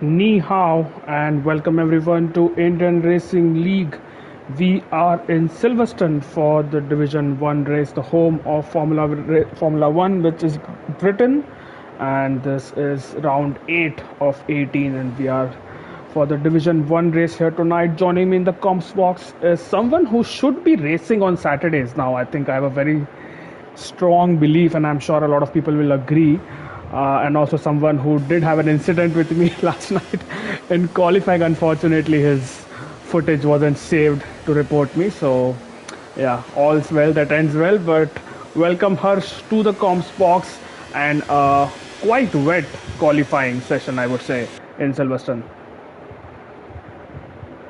Ni hao and welcome everyone to Indian Racing League. We are in Silverstone for the Division 1 race, the home of Formula 1, which is Britain. And this is round 8 of 18, and we are for the Division 1 race here tonight. Joining me in the comps box is someone who should be racing on Saturdays now. I think I have a very strong belief, and I'm sure a lot of people will agree. And also someone who did have an incident with me last night in qualifying. Unfortunately, his footage wasn't saved to report me. So, yeah, all's well that ends well. But welcome Harsh to the comps box and quite wet qualifying session, I would say, in Silverstone.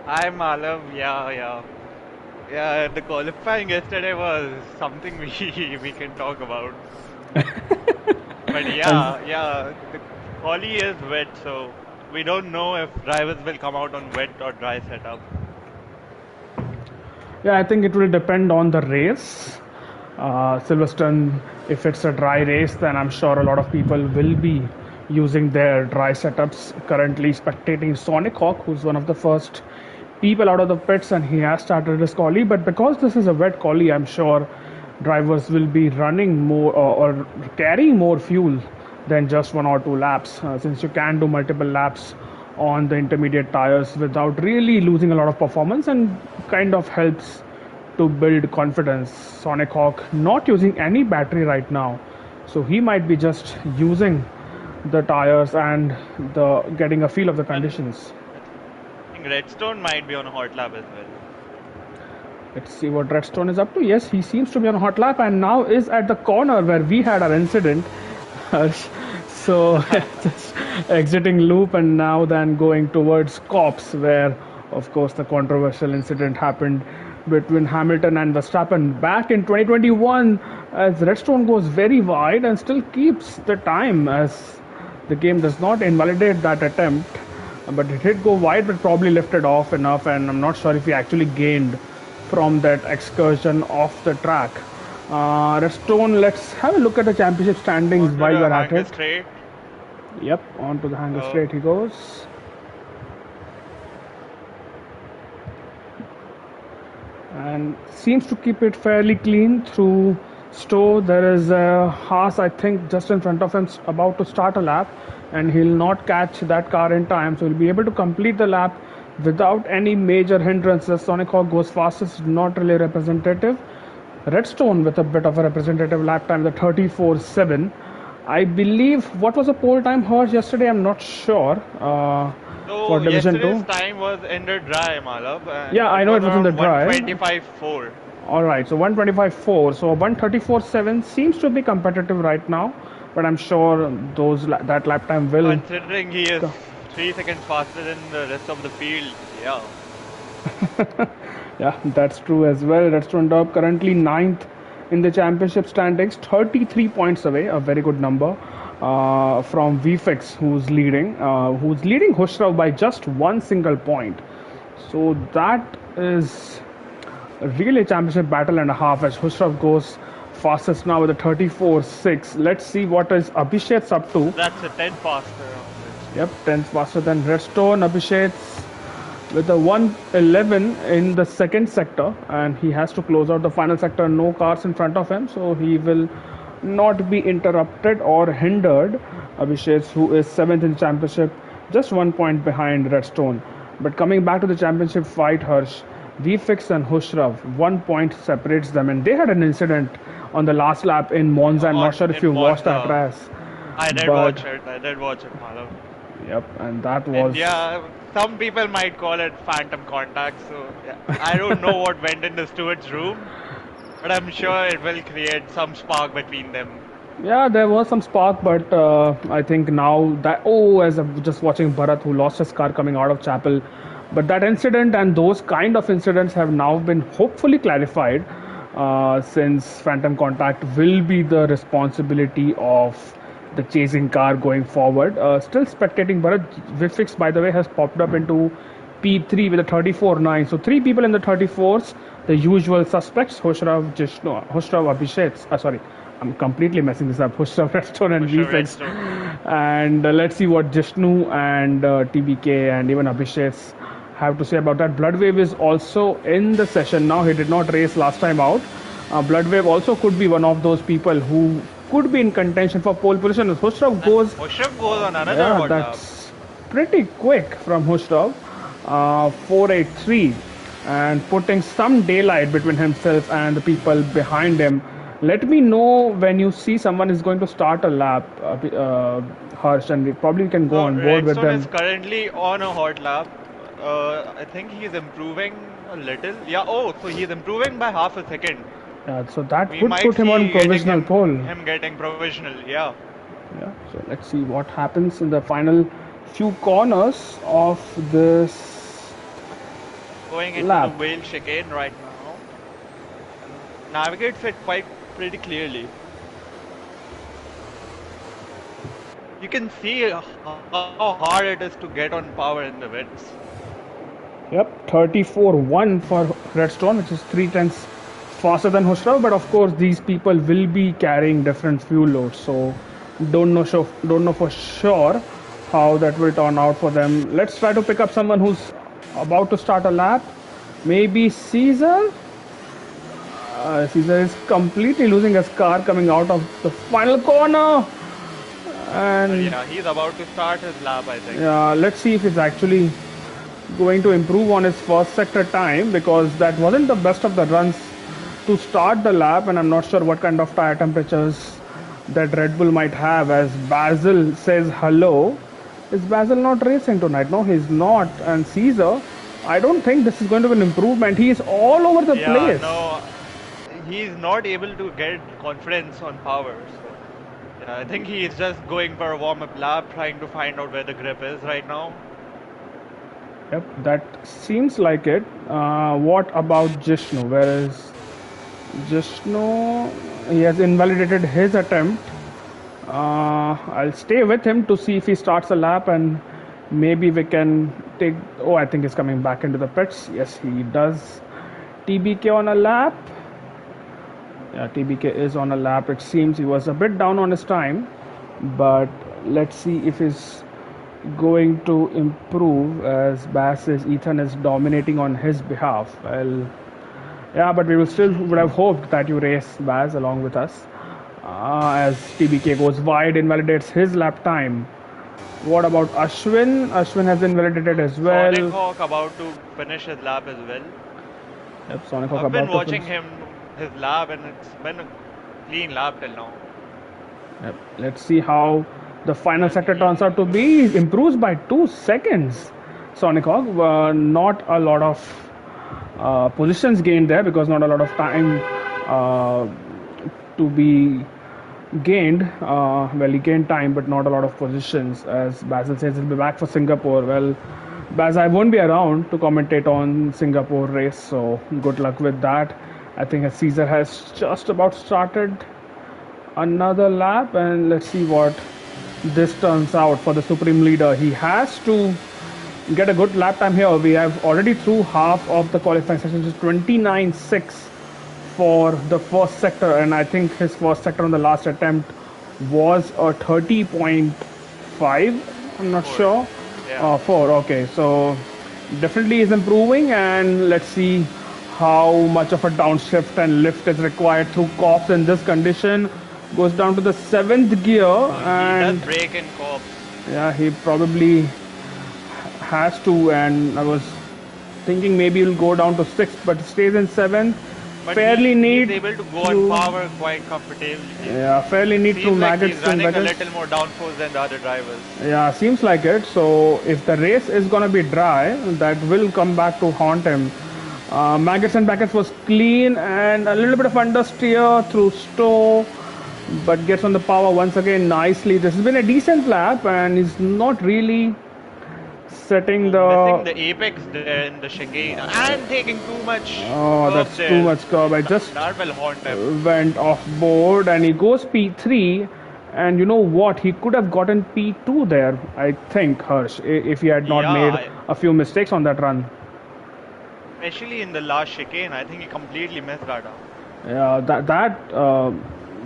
Hi Malav, yeah. The qualifying yesterday was something we can talk about. But As the quali is wet, so we don't know if drivers will come out on wet or dry setup. Yeah, I think it will depend on the race. Silverstone, if it's a dry race, then I'm sure a lot of people will be using their dry setups. Currently spectating Sonic Hawk, who's one of the first people out of the pits, and he has started his quali. But because this is a wet quali, I'm sure drivers will be running more or carrying more fuel than just 1 or 2 laps, since you can do multiple laps on the intermediate tires without really losing a lot of performance, and kind of helps to build confidence. Sonic Hawk not using any battery right now, so he might be just using the tires and the getting a feel of the And conditions. I think Redstone might be on a hot lap as well. Let's see what Redstone is up to. Yes, he seems to be on a hot lap and now is at the corner where we had our incident. So just exiting loop and now then going towards Cops, where of course the controversial incident happened between Hamilton and Verstappen back in 2021, as Redstone goes very wide and still keeps the time, as the game does not invalidate that attempt. But it did go wide, but probably lifted off enough, and I'm not sure if he actually gained from that excursion off the track. Redstone, let's have a look at the championship standings Onto while the we're at hanger it. straight. Yep, on to the hanger Oh, straight he goes. And seems to keep it fairly clean through Stowe. There is a Haas, I think, just in front of him, about to start a lap, and he'll not catch that car in time, so he'll be able to complete the lap without any major hindrances. Sonic Hawk goes fastest, not really representative. Redstone with a bit of a representative lap time, the 34.7. I believe, what was the pole time hers yesterday? I'm not sure. For so Division yesterday's 2. time was in the dry, Malav, and Yeah, I it know was it was in the around dry. 125.4. All right, so 125.4. So 134.7 seems to be competitive right now, but I'm sure that lap time will. Considering he is 3 seconds faster than the rest of the field, yeah. Yeah, that's true as well. Redstone Dub currently ninth in the championship standings, 33 points away, a very good number from VFX, who's leading Hushrav by just one single point. So that is really a championship battle and a half, as Hushrav goes fastest now with a 34.6. Let's see what is Abhishek's up to. That's a 10 faster. Yep, 10 faster than Redstone. Abhishek's with a 111 in the second sector, and he has to close out the final sector. No cars in front of him, so he will not be interrupted or hindered. Abhishek, who is 7th in championship, just 1 point behind Redstone. But coming back to the championship fight, Harsh, Vfix and Hushrav, 1 point separates them, and they had an incident on the last lap in Monza. I'm not On sure if in you watched that Monza. race, I did but watch it. I did watch it, Malav. yep, and that And was. yeah, some people might call it phantom contact. So yeah, I don't know what went into Stewart's room, but I'm sure it will create some spark between them. Yeah, there was some spark, but I think now that, as I'm just watching Bharat, who lost his car coming out of Chapel, but that incident and those kind of incidents have now been hopefully clarified, since Phantom Contact will be the responsibility of the chasing car going forward. Still spectating Bharat. Vifix, by the way, has popped up into P3 with a 34.9. So three people in the 34s, the usual suspects: Hushrav, Abhishek, I'm completely messing this up. Push-up redstone and Push a V-Fix. redstone. And let's see what Jishnu and TBK and even Abhishek have to say about that. Bloodwave is also in the session now. He did not race last time out. Bloodwave also could be one of those people who could be in contention for pole position. Hushrov And goes, Hushav goes on another yeah, hot lap. that's pretty quick from Hushrov. 483 and putting some daylight between himself and the people behind him. Let me know when you see someone is going to start a lap, Harsh, and we probably can go So on board with Redstone is them. currently on a hot lap. I think he's improving a little. Yeah. Oh, so he's improving by half a second. So that We would might put him on see getting provisional pole. him getting provisional. Yeah. Yeah. So let's see what happens in the final few corners of this Going into the lap. whale chicane right now. Navigates it quite pretty clearly. You can see how hard it is to get on power in the wets. Yep, 34-1 for Redstone, which is 3 tenths faster than Husrav. But of course, these people will be carrying different fuel loads, so don't know for sure how that will turn out for them. Let's try to pick up someone who's about to start a lap. Maybe Caesar. Caesar is completely losing his car coming out of the final corner. And Yeah, he's about to start his lap, I think. let's see if it's actually going to improve on his first sector time, because that wasn't the best of the runs to start the lap, and I'm not sure what kind of tire temperatures that Red Bull might have. As Basil says hello, is Basil not racing tonight? No, he's not. And Caesar, I don't think this is going to be an improvement. He is all over the Yeah, place. no, he's not able to get confidence on power. So, yeah, I think he's just going for a warm-up lap, trying to find out where the grip is right now. Yep, that seems like it. What about Jishnu? Where is Jishnu? He has invalidated his attempt. I'll stay with him to see if he starts a lap, and maybe we can take. Oh, I think he's coming back into the pits. Yes, he does. TBK on a lap. Yeah, TBK is on a lap. It seems he was a bit down on his time, but let's see if he's going to improve, as Bass says Ethan is dominating on his behalf. Well, yeah, but we would have hoped that you race Baz along with us. As TBK goes wide, invalidates his lap time. What about Ashwin? Ashwin has invalidated as well. Sonic Hawk about to finish his lap as well. Yep, Sonic Hawk I've been about to watching finish. his lap, and it's been a clean lap till now. Yep. Let's see how the final sector turns out to be. Improves by 2 seconds. Sonic Hawk, not a lot of positions gained there, because not a lot of time to be gained. Well, he gained time, but not a lot of positions. As Basil says, he'll be back for Singapore. Well, Baz, I won't be around to commentate on Singapore race, so good luck with that. I think Caesar has just about started another lap, and let's see what this turns out for the Supreme Leader. He has to get a good lap time here. We have already through half of the qualifying session, just 29.6 for the first sector, and I think his first sector on the last attempt was a 30.5. I'm not sure. Yeah. 4. Okay, so definitely is improving, and let's see how much of a downshift and lift is required through cops in this condition. Goes down to the 7th gear, He and does break in cops. yeah, he probably has to, and I was thinking maybe he'll go down to 6th, but stays in 7th. But Fairly neat he's able to go through- on power quite comfortably. Yeah, fairly neat through Seems like maggots he's and running a maggots. little more downforce than the other drivers. Yeah, seems like it. So if the race is gonna be dry, that will come back to haunt him. Maggots and Backets was clean, and a little bit of understeer through Stowe, but gets on the power once again nicely. This has been a decent lap, and he's not really setting Missing the. the apex there in the chicane and taking too much. Oh, curve that's there. too much curb. I just That will haunt him. went off board, and he goes P3. And you know what? He could have gotten P2 there, I think, Harsh, if he had not Yeah, made a few mistakes on that run. Especially in the last chicane, I think he completely messed that up. Yeah, that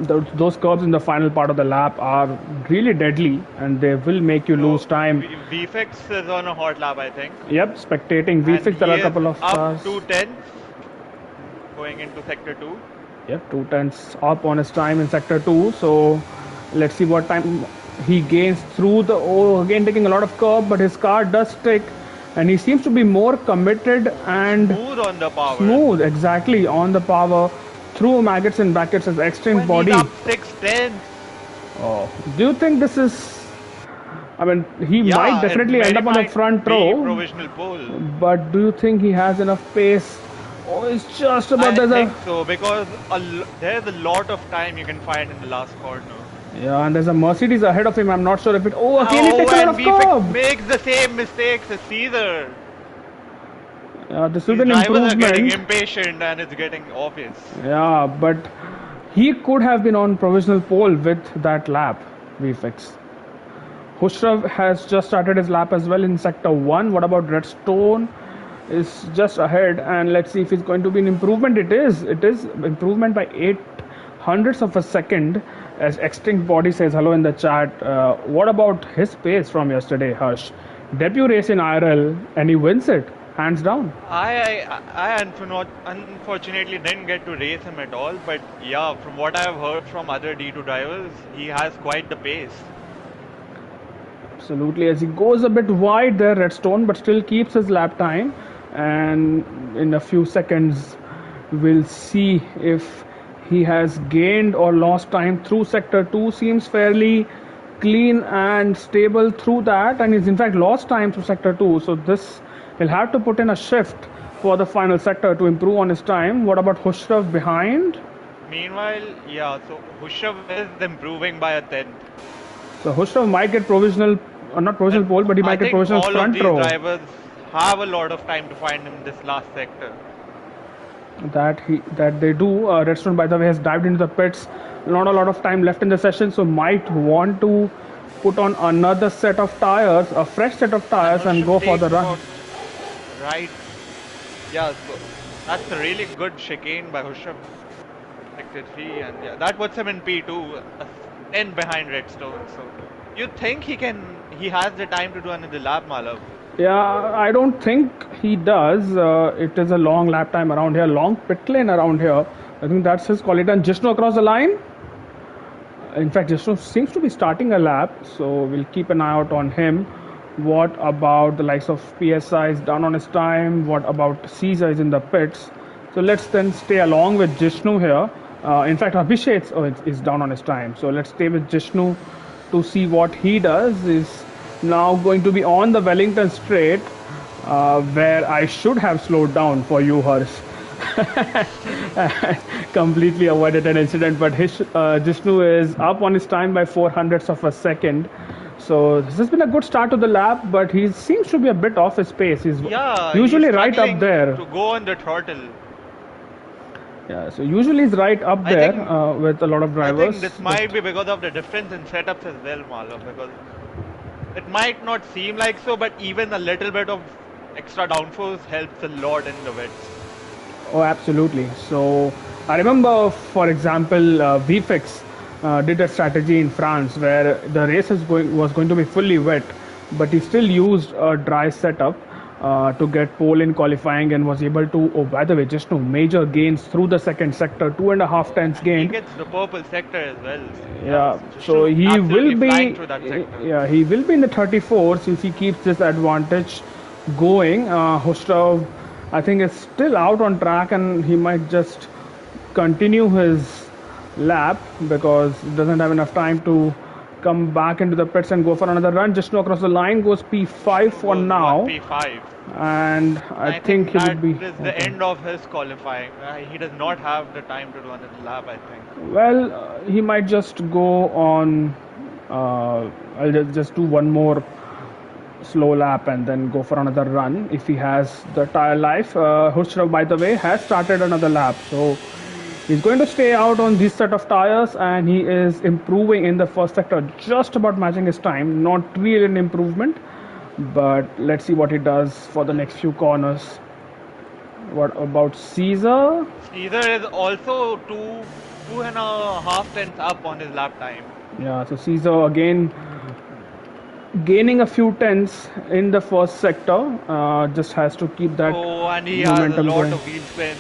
those curves in the final part of the lap are really deadly, and they will make you lose So time. VFX is on a hot lap, I think, Yep, spectating and V6. There are he a is couple of up cars. 2 tenths going into sector 2. Yep, 2 tenths up on his time in sector 2. So let's see what time he gains through the. Oh, again taking a lot of curb, but his car does stick, and he seems to be more committed and Smooth on the power. smooth. Exactly on the power through maggots and brackets as extreme When he's body. up 6 tenths. Oh, do you think this is? I mean, he might Yeah, it definitely end very up on the might front be row, provisional pole. but do you think he has enough pace? Oh, it's just about I there's a think so because there's a lot of time you can find in the last corner. yeah, and there's a Mercedes ahead of him. I'm not sure if it. Oh, again he Oh, takes a lot and of VFX curb. makes the same mistakes as Caesar. This will These be an drivers are getting improvement. impatient and it's getting obvious. Yeah, but he could have been on provisional pole with that lap. VFX. Hushrav has just started his lap as well in sector 1. What about Redstone? Is just ahead, and let's see if it's going to be an improvement. It is improvement by 8 hundredths of a second, as Extinct Body says hello in the chat. What about his pace from yesterday, Harsh? Debut race in IRL, and he wins it hands down. Unfortunately didn't get to race him at all, but yeah, from what I have heard from other D2 drivers, he has quite the pace. Absolutely, as he goes a bit wide there, Redstone, but still keeps his lap time. And in a few seconds, we'll see if he has gained or lost time through sector 2. Seems fairly clean and stable through that, and he's in fact lost time through sector 2. So this he'll have to put in a shift for the final sector to improve on his time. What about Hushrav behind? Meanwhile, yeah, so Hushav is improving by a tenth. So Hushrav might get provisional, not provisional pole, but he I might get think provisional all of front these row. drivers have a lot of time to find in this last sector. That they do. Redstone, by the way, has dived into the pits. Not a lot of time left in the session, so might want to put on another set of tires, a fresh set of tires, and go Hushav for the takes run. about right. Yeah, so that's a really good chicane by Hushav. Sector 3, and yeah, that puts him in P2, 10 behind Redstone. So you think he has the time to do another lap, Malav? Yeah, I don't think he does. It is a long lap time around here, long pit lane around here. I think that's his quality. And Jishnu across the line. In fact, Jishnu seems to be starting a lap, so we'll keep an eye out on him. What about the likes of PSI is down on his time? What about Caesar is in the pits? So let's then stay along with Jishnu here. In fact, Abhishek is down on his time. So let's stay with Jishnu to see what he does. Is now going to be on the Wellington Straight, where I should have slowed down for you, Harsh. Completely avoided an incident, but Jishnu is up on his time by 400ths of a second. So this has been a good start to the lap, but he seems to be a bit off his pace. He's Yeah, usually he's right up struggling there. to go on the throttle. Yeah, so usually he's right up I there think with a lot of I drivers. think this might be because of the difference in setups as well, Malav. Because it might not seem like so, but even a little bit of extra downforce helps a lot in the wets. Oh, absolutely. So I remember, for example, VFX did a strategy in France where the race was going to be fully wet, but he still used a dry setup to get pole in qualifying and was able to. Oh, by the way, just no major gains through the second sector, 2.5 tenths And he gained. gets the purple sector as well. So yeah, Yeah, so so Jishnu's he will absolutely flying be. through that sector. Yeah, he will be in the 34s if he keeps this advantage going. Hustrav, I think, is still out on track, and he might just continue his lap because he doesn't have enough time to come back into the pits and go for another run. Just across the line goes P5 Jishnu for goes now, 1P5. and And I I think think he would that be is the okay. end of his qualifying. He does not have the time to do another lap, I think. Well, he might just go on. I'll just do one more slow lap and then go for another run if he has the tire life. Hushrav, by the way, has started another lap, so he's going to stay out on this set of tires, and he is improving in the first sector, just about matching his time. Not really an improvement, but let's see what he does for the next few corners. What about Caesar? Caesar is also 2 2.5 tenths up on his lap time. Yeah, so Caesar again gaining a few tenths in the first sector. Just has to keep that Oh, and he has a momentum lot going. of wheel spin.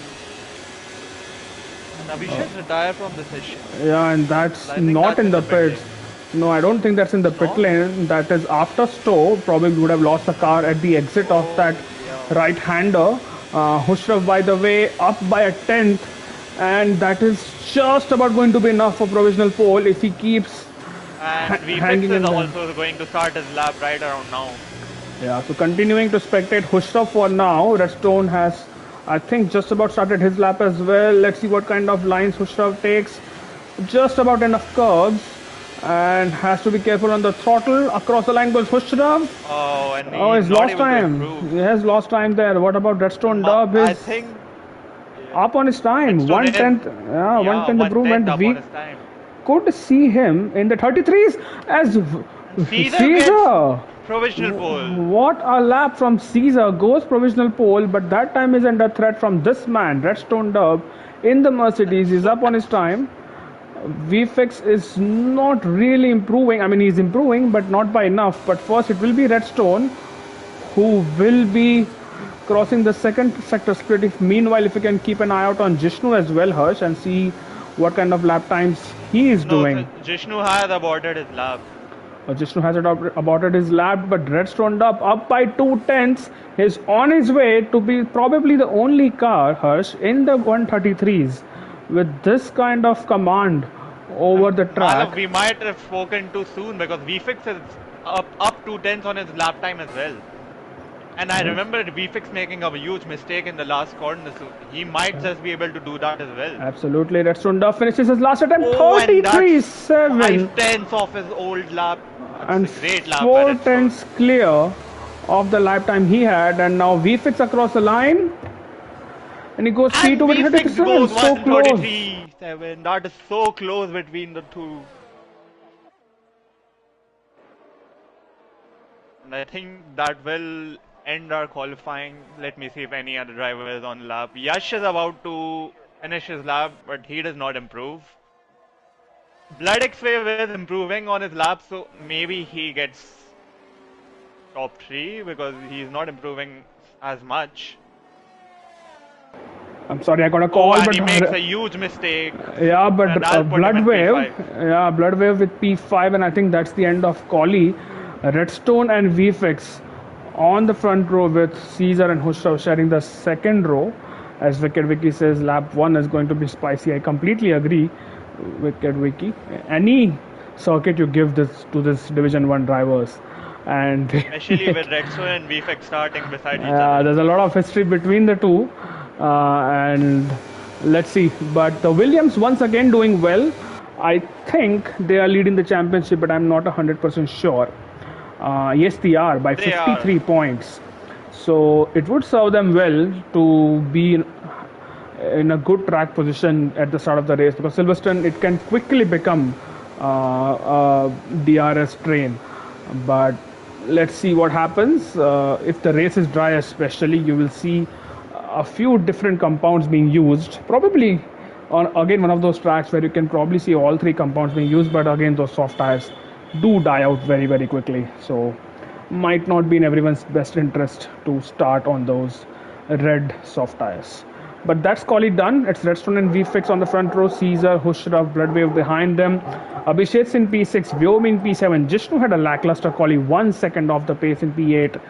And Abhishek's retired from the session. Yeah, and that's I think not that's in in the the pit pits. lane. No, I don't think that's in the It's pit not? lane. That is after Stowe. Probably would have lost the car at the exit of that Oh, yeah. right-hander. Hushraf, by the way, up by a tenth, and that is just about going to be enough for provisional pole if he keeps And VFX hanging is in there. also going to start his lap right around now. Yeah, so continuing to spectate Hushraf for now. Redstone has, I think, just about started his lap as well. Let's see what kind of lines Hushraf takes. Just about enough curves and has to be careful on the throttle. Across the line goes Hushraf. Oh, and Oh, he's he's not lost able to time. improve. He has lost time there. What about Redstone Dub? I Is think yeah, up on his time. Redstone One is, tenth. Yeah, one yeah, tenth one tenth improvement. up on We his time. could see him in the 33s as And Caesar gets Caesar. provisional pole. What a lap from Caesar goes provisional pole, but that time is under threat from this man, Redstone Dub, in the Mercedes. He's So, up on his time. VFX is not really improving. I mean, he's improving, but not by enough. But first, it will be Redstone who will be crossing the second sector split. If meanwhile, if you can keep an eye out on Jishnu as well, Harsh, and see what kind of lap times he is no, so doing. Jishnu has aborted his lap. Jishnu has aborted his lap, but Redstone up by 2 tenths. Is on his way to be probably the only car, Harsh, in the 133s with this kind of command over And the Malav, track. we might have spoken too soon because VFX is up 2 tenths on his lap time as well. And I Yes, remember VFX making a huge mistake in the last corner, so he might just be able to do that as well. absolutely. Redstone finishes his last attempt Oh, and that's 33-7 5 tenths off his old lap. That's and a great lap by 4 Redstone. tenths clear of the lifetime he had. And now VFX across the line and he goes And P2 with VFX 37. goes So close. 133.7. That is so close between the two. And I think that will end our qualifying. Let me see if any other driver is on lap. Yash is about to finish his lap, but he does not improve. Blood X-Wave is improving on his lap, so maybe he gets top 3 because he's not improving as much. I'm sorry, I got a Oh, call, and but he makes a huge mistake, yeah, and but I'll put him in P5. Blood Wave with P5, and I think that's the end of Collie. Redstone and VFX on the front row with Caesar and Hushav sharing the second row. As Wicked Wiki says, lap one is going to be spicy. I completely agree, Wicked Wiki. Any circuit you give this to this Division One drivers, and Especially with Redstone and VFX starting beside each other. there's a lot of history between the two, and let's see. But the Williams once again doing well. I think they are leading the championship, but I'm not 100% sure. Yes, they are by They are. 53 points. So it would serve them well to be in a good track position at the start of the race because Silverstone it can quickly become a DRS train. But let's see what happens. If the race is dry, especially, you will see a few different compounds being used. Probably on again one of those tracks where you can probably see all three compounds being used. But again, those soft tires do die out very quickly. So might not be in everyone's best interest to start on those red soft tires. But that's Collie done. It's Redstone and VFX on the front row. Caesar, Hushraf, Bloodwave behind them. Abhishek's in P6, Vyom in P7. Jishnu had a lackluster Collie, 1 second off the pace in P8.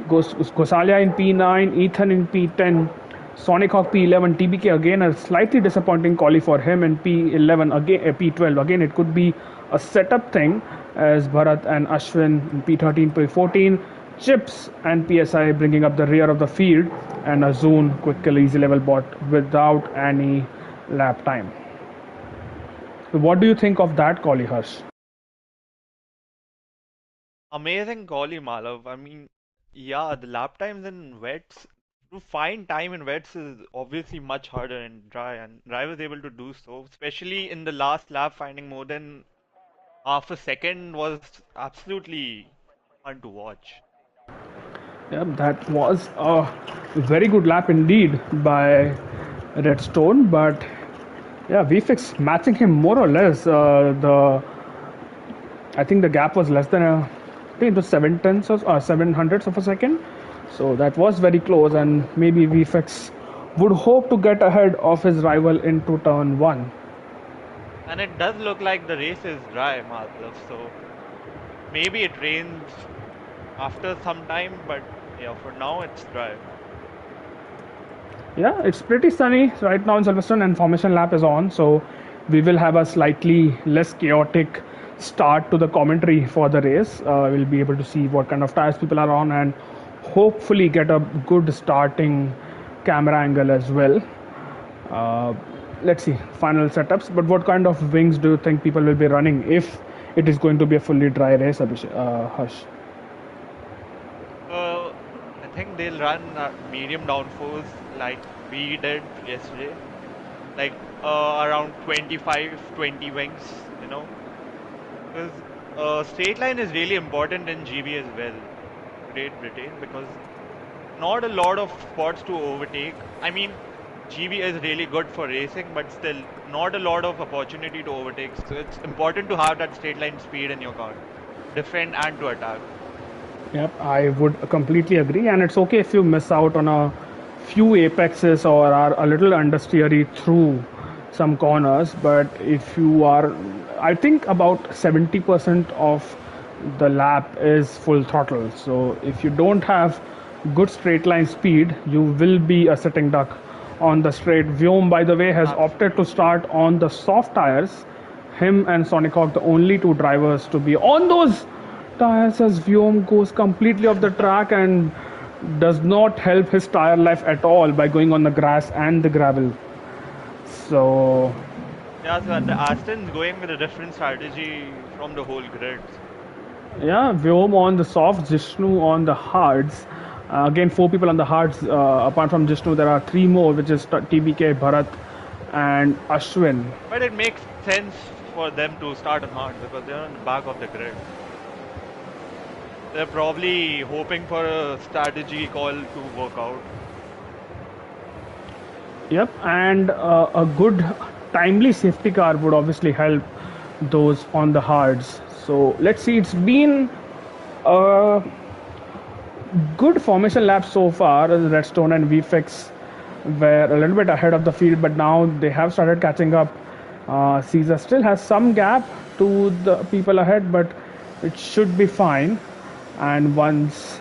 Gosalia in P9, Ethan in P10. Sonic Hawk P11, TBK again a slightly disappointing quali for him in P11 again P12 again it could be a setup thing as Bharat and Ashwin in P13 P14 Chips and PSI bringing up the rear of the field and a Zune quickly easy level bot without any lap time. So what do you think of that quali, Harsh? Amazing golly, Malav. I mean, yeah, the lap times in wets, to find time in wets is obviously much harder in dry, and Dry was able to do so, especially in the last lap, finding more than half a second was absolutely fun to watch. Yeah, that was a very good lap indeed by Redstone, but Yeah, VFX matching him more or less. I think the gap was less than I think it was 7 tenths or 7 hundredths of a second. So that was very close, and maybe VFX would hope to get ahead of his rival into turn one. And it does look like the race is dry, Madhav. So maybe it rains after some time, but yeah, for now it's dry. Yeah, it's pretty sunny right now in Silverstone, and formation lap is on, so we will have a slightly less chaotic start to the commentary for the race. We'll be able to see what kind of tires people are on and hopefully get a good starting camera angle as well. Uh, let's see final setups. But what kind of wings do you think people will be running if it is going to be a fully dry race, Hush? Uh, I think they'll run medium downforce like we did yesterday, like around 25, 20 wings, because straight line is really important in GB as well, Great Britain, because not a lot of spots to overtake. I mean, GB is really good for racing, but still not a lot of opportunity to overtake. So it's important to have that straight line speed in your car, defend and to attack. Yep, I would completely agree, and it's okay if you miss out on a few apexes or are a little understeery through some corners. But if you are, I think about 70% of the lap is full throttle. So if you don't have good straight line speed, you will be a sitting duck on the straight. Vyom, by the way, has opted to Absolutely. start on the soft tires. Him and Sonic Hawk, the only two drivers to be on those tires, as Vyom goes completely off the track and does not help his tire life at all by going on the grass and the gravel. So, Yeah, so the Aston's going with a different strategy from the whole grid. yeah, Vyom on the softs, Jishnu on the hards. Again, four people on the hards. Apart from Jishnu, there are three more, which is TBK, Bharat, and Ashwin. But it makes sense for them to start on hard because they're on the back of the grid. They're probably hoping for a strategy call to work out. Yep, and a good timely safety car would obviously help those on the hards. So let's see. It's been a good formation lap so far. Redstone and VFX were a little bit ahead of the field, but now they have started catching up. Caesar still has some gap to the people ahead, but it should be fine. And once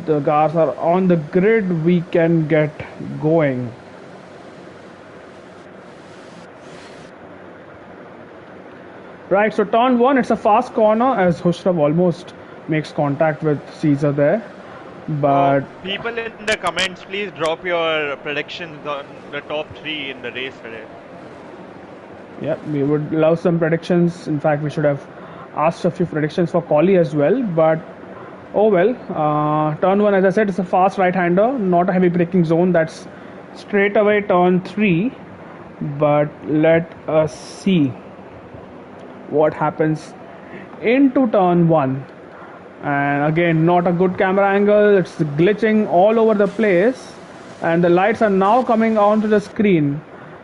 the cars are on the grid, we can get going. Right, so turn one, it's a fast corner as Hushrav almost makes contact with Caesar there. But People in the comments, please drop your predictions on the top three in the race today. yeah, we would love some predictions. In fact, we should have asked a few predictions for Collie as well. But oh well, turn one, as I said, it's a fast right hander, not a heavy braking zone. That's straight away turn three. But let us see what happens into turn one. And again, not a good camera angle, it's glitching all over the place, and the lights are now coming onto the screen.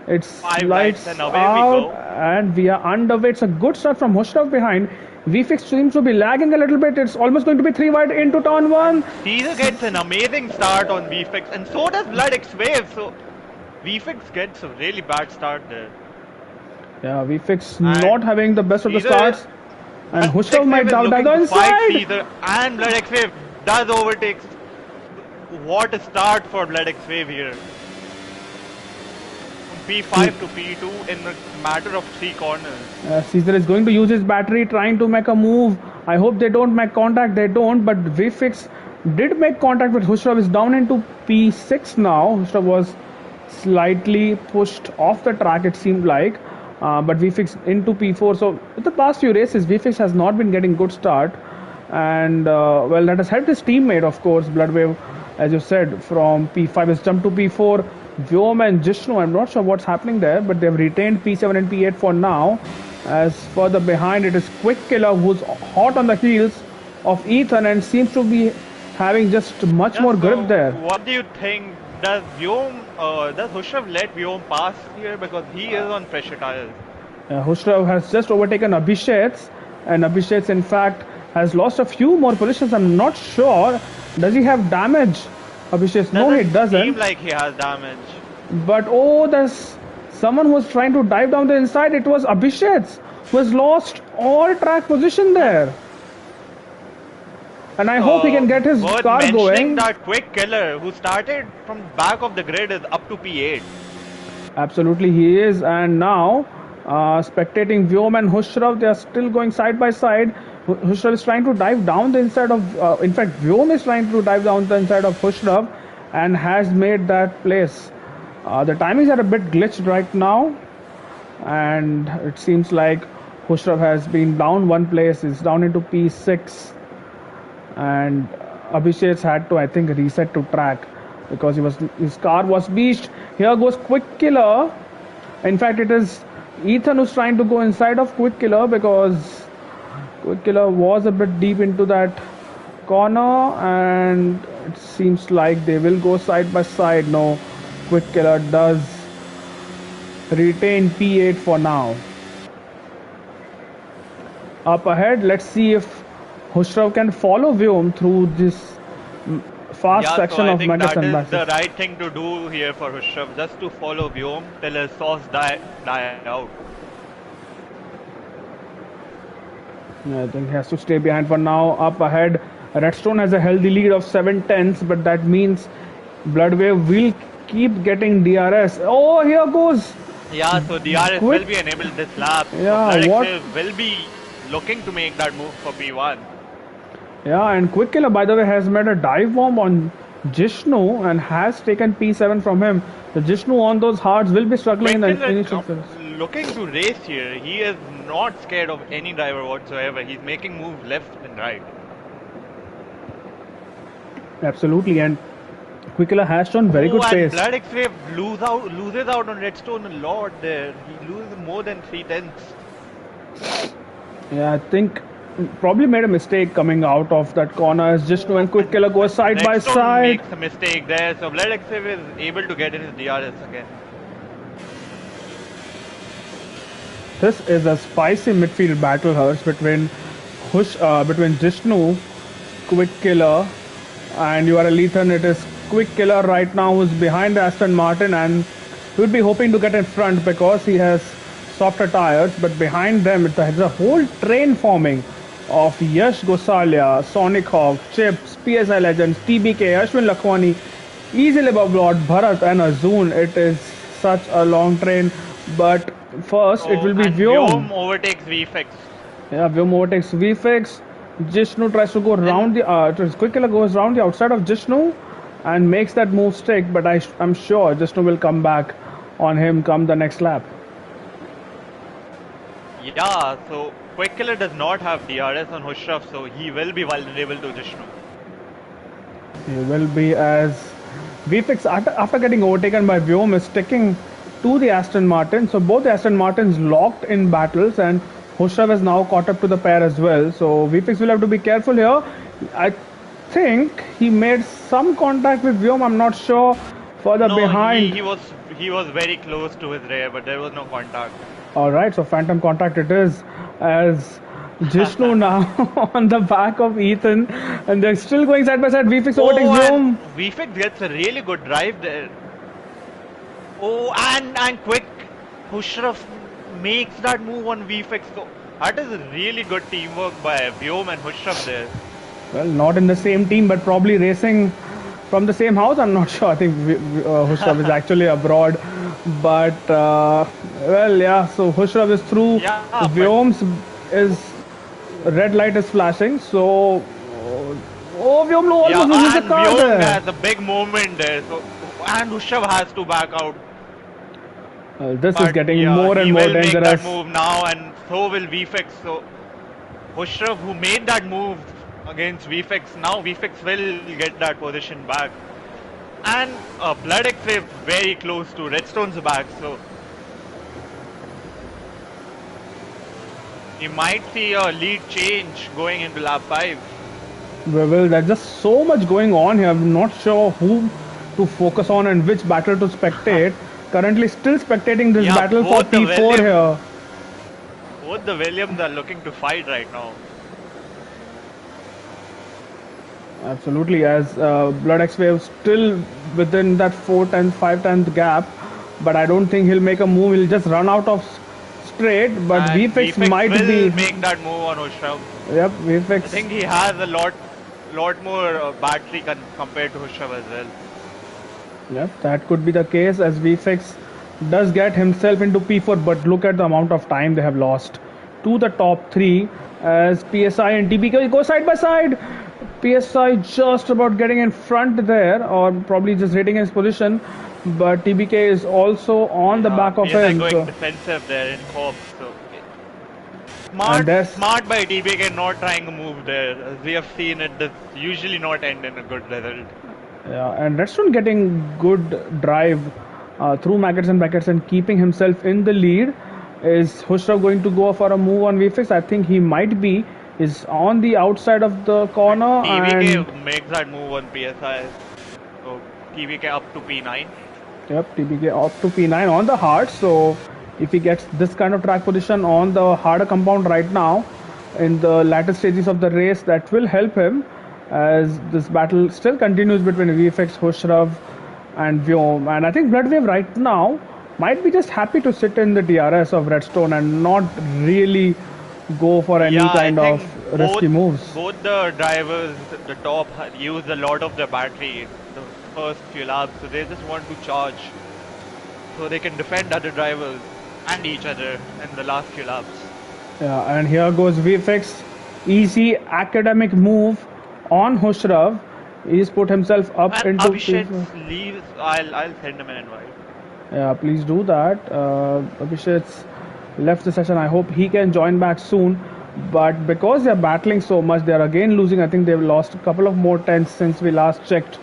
It's Five lights lights and away we out, go. and we are underway. It's a good start from Hushrav behind. VFix seems to be lagging a little bit. It's almost going to be three wide into turn one. And Caesar gets an amazing start on VFX, and so does Blood X Wave. So VFX gets a really bad start there. Yeah, VFix not And having the best of the Caesar, starts, and Blood Hushrav X might Wave is dive looking to fight inside. Caesar, and Blood X Wave does overtake. What a start for Blood X Wave here. From P5 to P2 in a matter of 3 corners. Caesar is going to use his battery, trying to make a move. I hope they don't make contact. They don't, but VFix did make contact with Hushrav. Is down into P6 now. Hushrav was slightly pushed off the track, it seemed like, but VFix into P4. So, with the past few races, VFix has not been getting good start, and well, that has helped his teammate, of course, Bloodwave, as you said, from P5 has jumped to P4. Vyom and Jishnu, I'm not sure what's happening there, but they've retained P7 and P8 for now. As further behind, it is Quick Killer, who's hot on the heels of Ethan and seems to be having just much Yeah, more grip so there. what do you think Does Hushav let Vyom pass here because he is on fresher tires? Hushrav has just overtaken Abhishek's, and Abhishek's in fact has lost a few more positions. I'm not sure. Does he have damage? Abhishek? No, he Doesn't seem doesn't. like he has damage. But oh, there's someone who was trying to dive down the inside. It was Abhishek who has lost all track position there. And I hope he can get his Worth car mentioning going. that Quick Killer, who started from back of the grid, is up to P8. Absolutely, he is. And now, spectating Vyom and Hushrav, they are still going side by side. Hushrav is trying to dive down the inside of. In fact, Vyom is trying to dive down the inside of Hushrav, and has made that place. The timings are a bit glitched right now, and it seems like Hushrav has been down one place. He's down into P6, and Abhishek had to, I think, reset to track because his car was beached. Here goes Quick Killer. In fact, it is Ethan who's trying to go inside of Quick Killer because Quick Killer was a bit deep into that corner, and it seems like they will go side by side. No, Quick Killer does retain P8 for now. Up ahead, let's see if Hushrav can follow Vyom through this fast Yeah, so section I of think that Megaton is Bashes. the right thing to do here for Hushav, just to follow Vyom till his sauce die out. I think he has to stay behind for now. Up ahead, Redstone has a healthy lead of 7 tenths, but that means Bloodwave will keep getting DRS. Oh, here goes Yeah, so DRS Quick. will be enabled this lap. So Yeah, what? Bloodexcel will be looking to make that move for P1. Yeah, and Quick Killer, by the way, has made a dive bomb on Jishnu and has taken P7 from him. So Jishnu on those hards will be struggling in the Quicksilver initial phase. looking to race here. He is not scared of any driver whatsoever. He's making moves left and right. Absolutely, and Quick Killer has shown very good And pace. Blood X-Ray loses out on Redstone a lot there. He loses more than 3 tenths. Yeah, I think probably made a mistake coming out of that corner as Jishnu and Quick Killer go side by Redstone side. makes a mistake there, so Blood X-Ray is able to get in his DRS again. This is a spicy midfield battle, Harsh, between between Jishnu, Quick Killer, and you are a Lethan. It is Quick Killer right now who's behind Aston Martin, and he would be hoping to get in front because he has softer tires. But behind them, there's a whole train forming of Yash Gosalia, Sonic Hawk, Chips, PSI Legends, TBK, Ashwin Lakhwani, Easy Labor Blood, Bharat, and Azun. It is such a long train, but first it will be And Vyom. overtakes VFX. Yeah, Vyom overtakes VFX. Jishnu tries to go round the. Quick Killer goes round the outside of Jishnu and makes that move stick, but I'm sure Jishnu will come back on him come the next lap. Yeah, so Quick Killer does not have DRS on Hushraf, so he will be vulnerable to Jishnu. He will be as VFX after getting overtaken by Vyom is sticking to the Aston Martin. So both the Aston Martins locked in battles, and Hushraf has now caught up to the pair as well. So VFX will have to be careful here. I think he made some contact with Vyom. I'm not sure. Further No, behind. he was very close to his rear, but there was no contact. All right, so phantom contact it is as Jishnu now on the back of Ethan, and they're still going side by side. VFX overtakes Vyom. VFX gets a really good drive there. Oh, and quick Hushraf makes that move on VFX. So that is really good teamwork by Vyom and Hushraf there. Well, not in the same team, but probably racing from the same house. I'm not sure. I think Hushraf is actually abroad. But, well, yeah, so Hushraf is through. Yeah, Vyom's is red light is flashing. So, oh, Vyom almost loses the car Vyom there. has a big moment there. So, and Hushraf has to back out. This is getting more and he more will dangerous. Make that move now, and so will VFX. So, Hushraf, who made that move against VFX, now VFX will get that position back. And Blood X-Ray very close to Redstone's back, so you might see a lead change going into lap 5. Well, there's just so much going on here. I'm not sure who to focus on and which battle to spectate. Currently, still spectating this Yeah, battle for P4 here. both the Williams are looking to fight right now. Absolutely, as Blood X Wave still within that 4 times, 5 times gap, but I don't think he'll make a move. He'll just run out of straight. But And VFX VFX might will be. make that move on Hushrav. Yep, I VFX. think he has a lot more battery compared to Hushrav as well. Yep, that could be the case as VFX does get himself into P4. But look at the amount of time they have lost to the top three as PSI and TBK go side by side. PSI just about getting in front there, or probably just rating his position. But TBK is also on the Yeah, back of PSI him. going So, defensive there in Corp. So and there's smart by TBK not trying to move there. As we have seen, it does usually not end in a good result. yeah, and Redstone getting good drive through maggots and brackets and keeping himself in the lead. Is Hushrav going to go for a move on VFX? I think he might be. Is on the outside of the And corner and TBK makes that move on PSI. So TBK up to P9. yep, TBK off to P9 on the hard. So if he gets this kind of track position on the harder compound right now in the latter stages of the race, that will help him as this battle still continues between VFX, Hushrav, and Vyom. And I think Bloodwave right now might be just happy to sit in the DRS of Redstone and not really go for any Yeah, I kind of think risky moves. both the drivers, the top, use a lot of their battery the first few laps, so they just want to charge so they can defend other drivers and each other in the last few laps. Yeah, and here goes VFX. Easy academic move on Hushrav. He's put himself up And into. Abhishek leaves. I'll send him an invite. Yeah, please do that. Abhishek's left the session. I hope he can join back soon. But because they're battling so much, they're again losing. I think they've lost a couple of more tenths since we last checked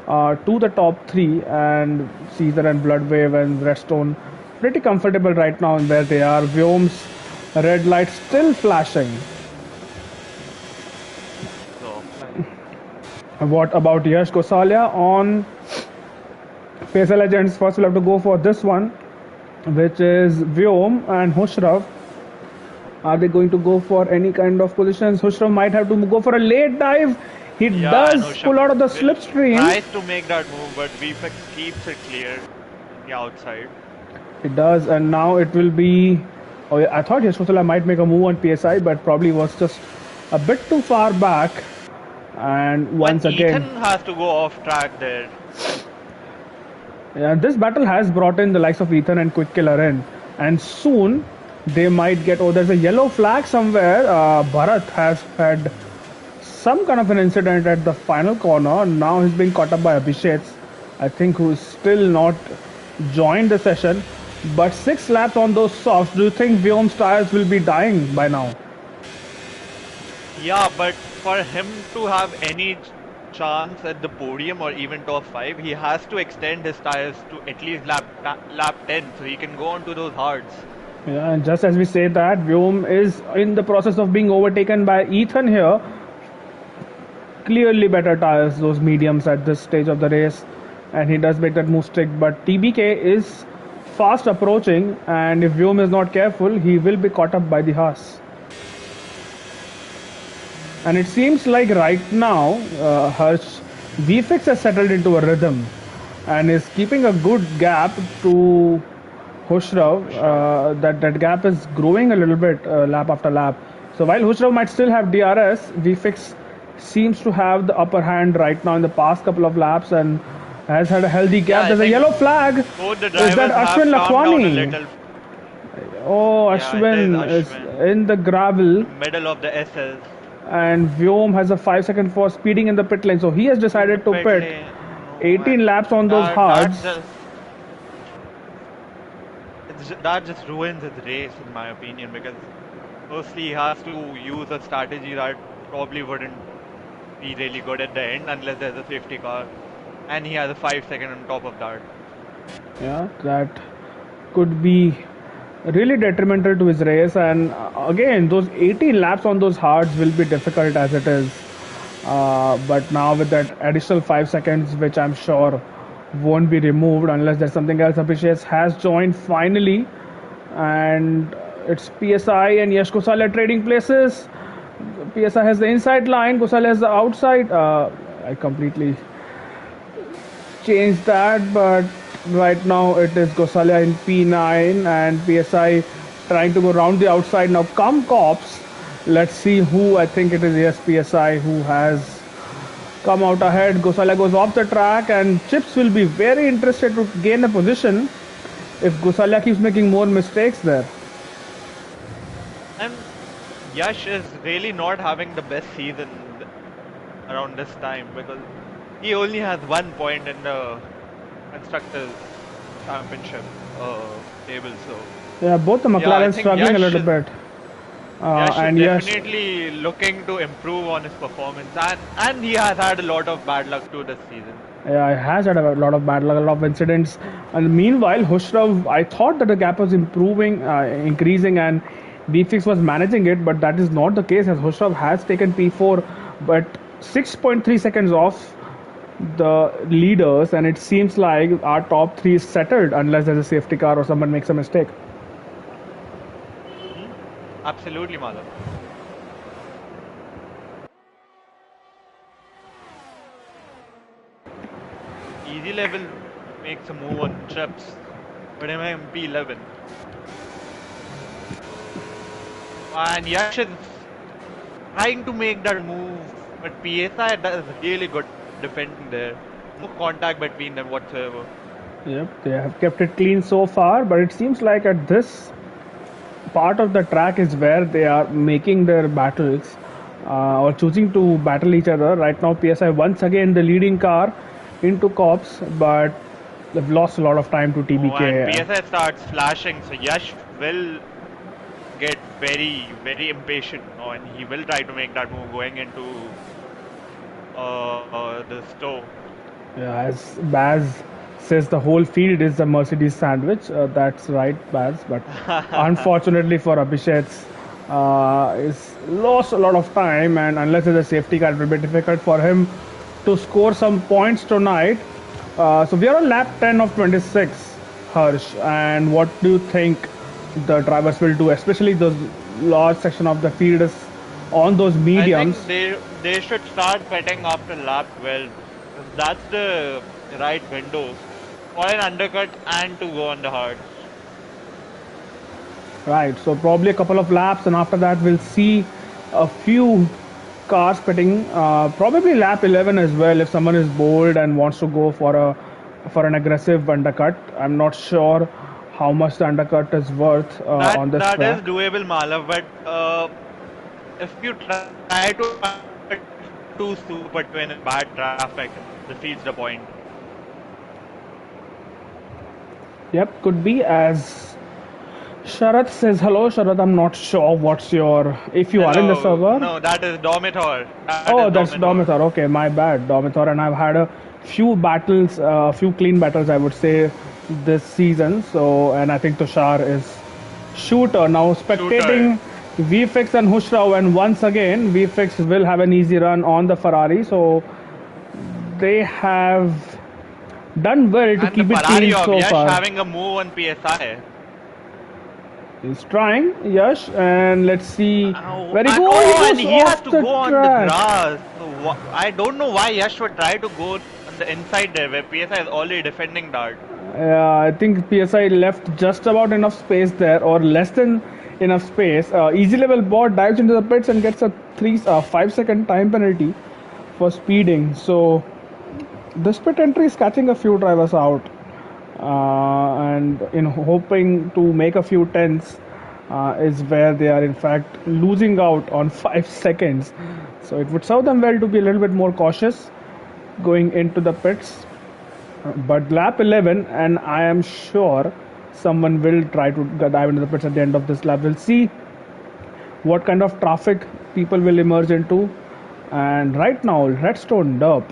to the top three. And Caesar and Bloodwave and Redstone pretty comfortable right now in where they are. Vyom's red light still flashing. So What about Yash Gosalia on PSL Legends? First, we'll have to go for this one, which is Vyom and Hushrav. Are they going to go for any kind of positions? Hushrav might have to go for a late dive. He yeah, does pull out of the slipstream. Tries to make that move, but VFX keeps it clear on the outside. It does, and now it will be. Oh, yeah, I thought Yash Gosalia might make a move on PSI, but probably was just a bit too far back. And once again, Ethan has to go off track there. yeah, this battle has brought in the likes of Ethan and Quick Killer in, and soon they might get. Oh, there's a yellow flag somewhere. Bharat has had some kind of an incident at the final corner. Now he's being caught up by Abhishek, I think, who's still not joined the session. But 6 laps on those softs. Do you think Vyom's tires will be dying by now? Yeah, but for him to have any chance at the podium or even top 5, he has to extend his tires to at least lap 10 so he can go on to those hards. Yeah, and just as we say that, Vyom is in the process of being overtaken by Ethan here. Clearly better tires, those mediums at this stage of the race, and he does make that move stick. But TBK is fast approaching, and if Vyom is not careful, he will be caught up by the Haas. And it seems like right now, Harsh, VFX has settled into a rhythm and is keeping a good gap to Hushrav. That gap is growing a little bit lap after lap. So while Hushrav might still have DRS, VFX seems to have the upper hand right now in the past couple of laps and has had a healthy gap. Yeah, There's a yellow flag. Both the Is drivers that have Ashwin calmed down a Lakhwani? little. Oh, Yeah, Ashwin it is is Ashwin. in the gravel. Middle of the SS. And Vyom has a 5 second for speeding in the pit lane, so he has In the decided to pit pit lane. No, 18 and laps on those hards. that just ruins his race in my opinion, because firstly he has to use a strategy that probably wouldn't be really good at the end unless there's a safety car, and he has a 5 second on top of that. Yeah, that could be really detrimental to his race. And again, those 18 laps on those hards will be difficult as it is. But now with that additional 5 seconds, which I'm sure won't be removed unless there's something else. Abhishek has joined finally, and it's PSI and Yash Gosala trading places. PSI has the inside line, Gosala has the outside. I completely changed that, but right now it is Gosala in P9 and PSI trying to go round the outside. Now come cops. Let's see who. I think it is, yes, PSI who has come out ahead. Gosala goes off the track, and Chips will be very interested to gain a position if Gosala keeps making more mistakes there. And Yash is really not having the best season around this time because he only has 1 point in the constructors championship table. So Yeah, both the yeah, I McLaren think struggling a little bit. Yash is And yes, definitely looking to improve on his performance, and he has had a lot of bad luck too this season. yeah, he has had a lot of bad luck, a lot of incidents. And meanwhile, Hushrav, I thought that the gap was improving, increasing, and BFix was managing it, but that is not the case as Hushrav has taken P4, but 6.3 seconds off the leaders, and it seems like our top three is settled unless there's a safety car or someone makes a mistake. Hmm? Absolutely, Madhav. Easy level makes a move on trips, but I'm MP11. And Yash is trying to make that move, but PSI does really good defending there. No contact between them whatsoever. Yep, they have kept it clean so far, but it seems like at this part of the track is where they are making their battles or choosing to battle each other. Right now, PSI once again the leading car into cops, but they've lost a lot of time to Oh, and TBK. PSI starts flashing, so Yash will get very, very impatient now, and he will try to make that move going into the store. Yeah, as Baz says, the whole field is a Mercedes sandwich. That's right, Baz. But unfortunately for Abhishek, is lost a lot of time, and unless there's a safety car, it will be difficult for him to score some points tonight. So we are on lap 10 of 26, Harsh. And what do you think the drivers will do, especially those large section of the field is on those I mediums? think they should start betting after lap 12 because that's the right window for an undercut and to go on the hards. Right, so probably a couple of laps, and after that, we'll see a few cars pitting. Probably lap 11 as well if someone is bold and wants to go for an aggressive undercut. I'm not sure how much the undercut is worth That on this that is track. doable, Malav, but if you try to undercut too super twin in bad traffic, defeats the point. Yep, could be as Sharath says hello. Sharath, I'm not sure what's your if you are in the Hello, server. no, that is Domitor. That is Oh, that's Domitor. Domitor. Okay, my bad, Domitor. And I've had a few battles, a few clean battles, I would say, this season. So, and I think Tushar is shooter now, Shooter. spectating VFX and Hushrao. And once again, VFX will have an easy run on the Ferrari. So they have done well to And the keep it Ferrari clean of so Yash far. having a move on PSI. He's trying, Yash, and let's see where he goes. He And goes he has off to the go on the track. grass. So I don't know why Yash would try to go on the inside there where PSI is already defending that. I think PSI left just about enough space there, or less than enough space. Easy level bot dives into the pits and gets a 5 second time penalty for speeding. So this pit entry is catching a few drivers out, and in hoping to make a few tenths is where they are in fact losing out on 5 seconds. So it would serve them well to be a little bit more cautious going into the pits. But lap 11, and I am sure someone will try to dive into the pits at the end of this lap. We'll see what kind of traffic people will emerge into. And right now, Redstone Derp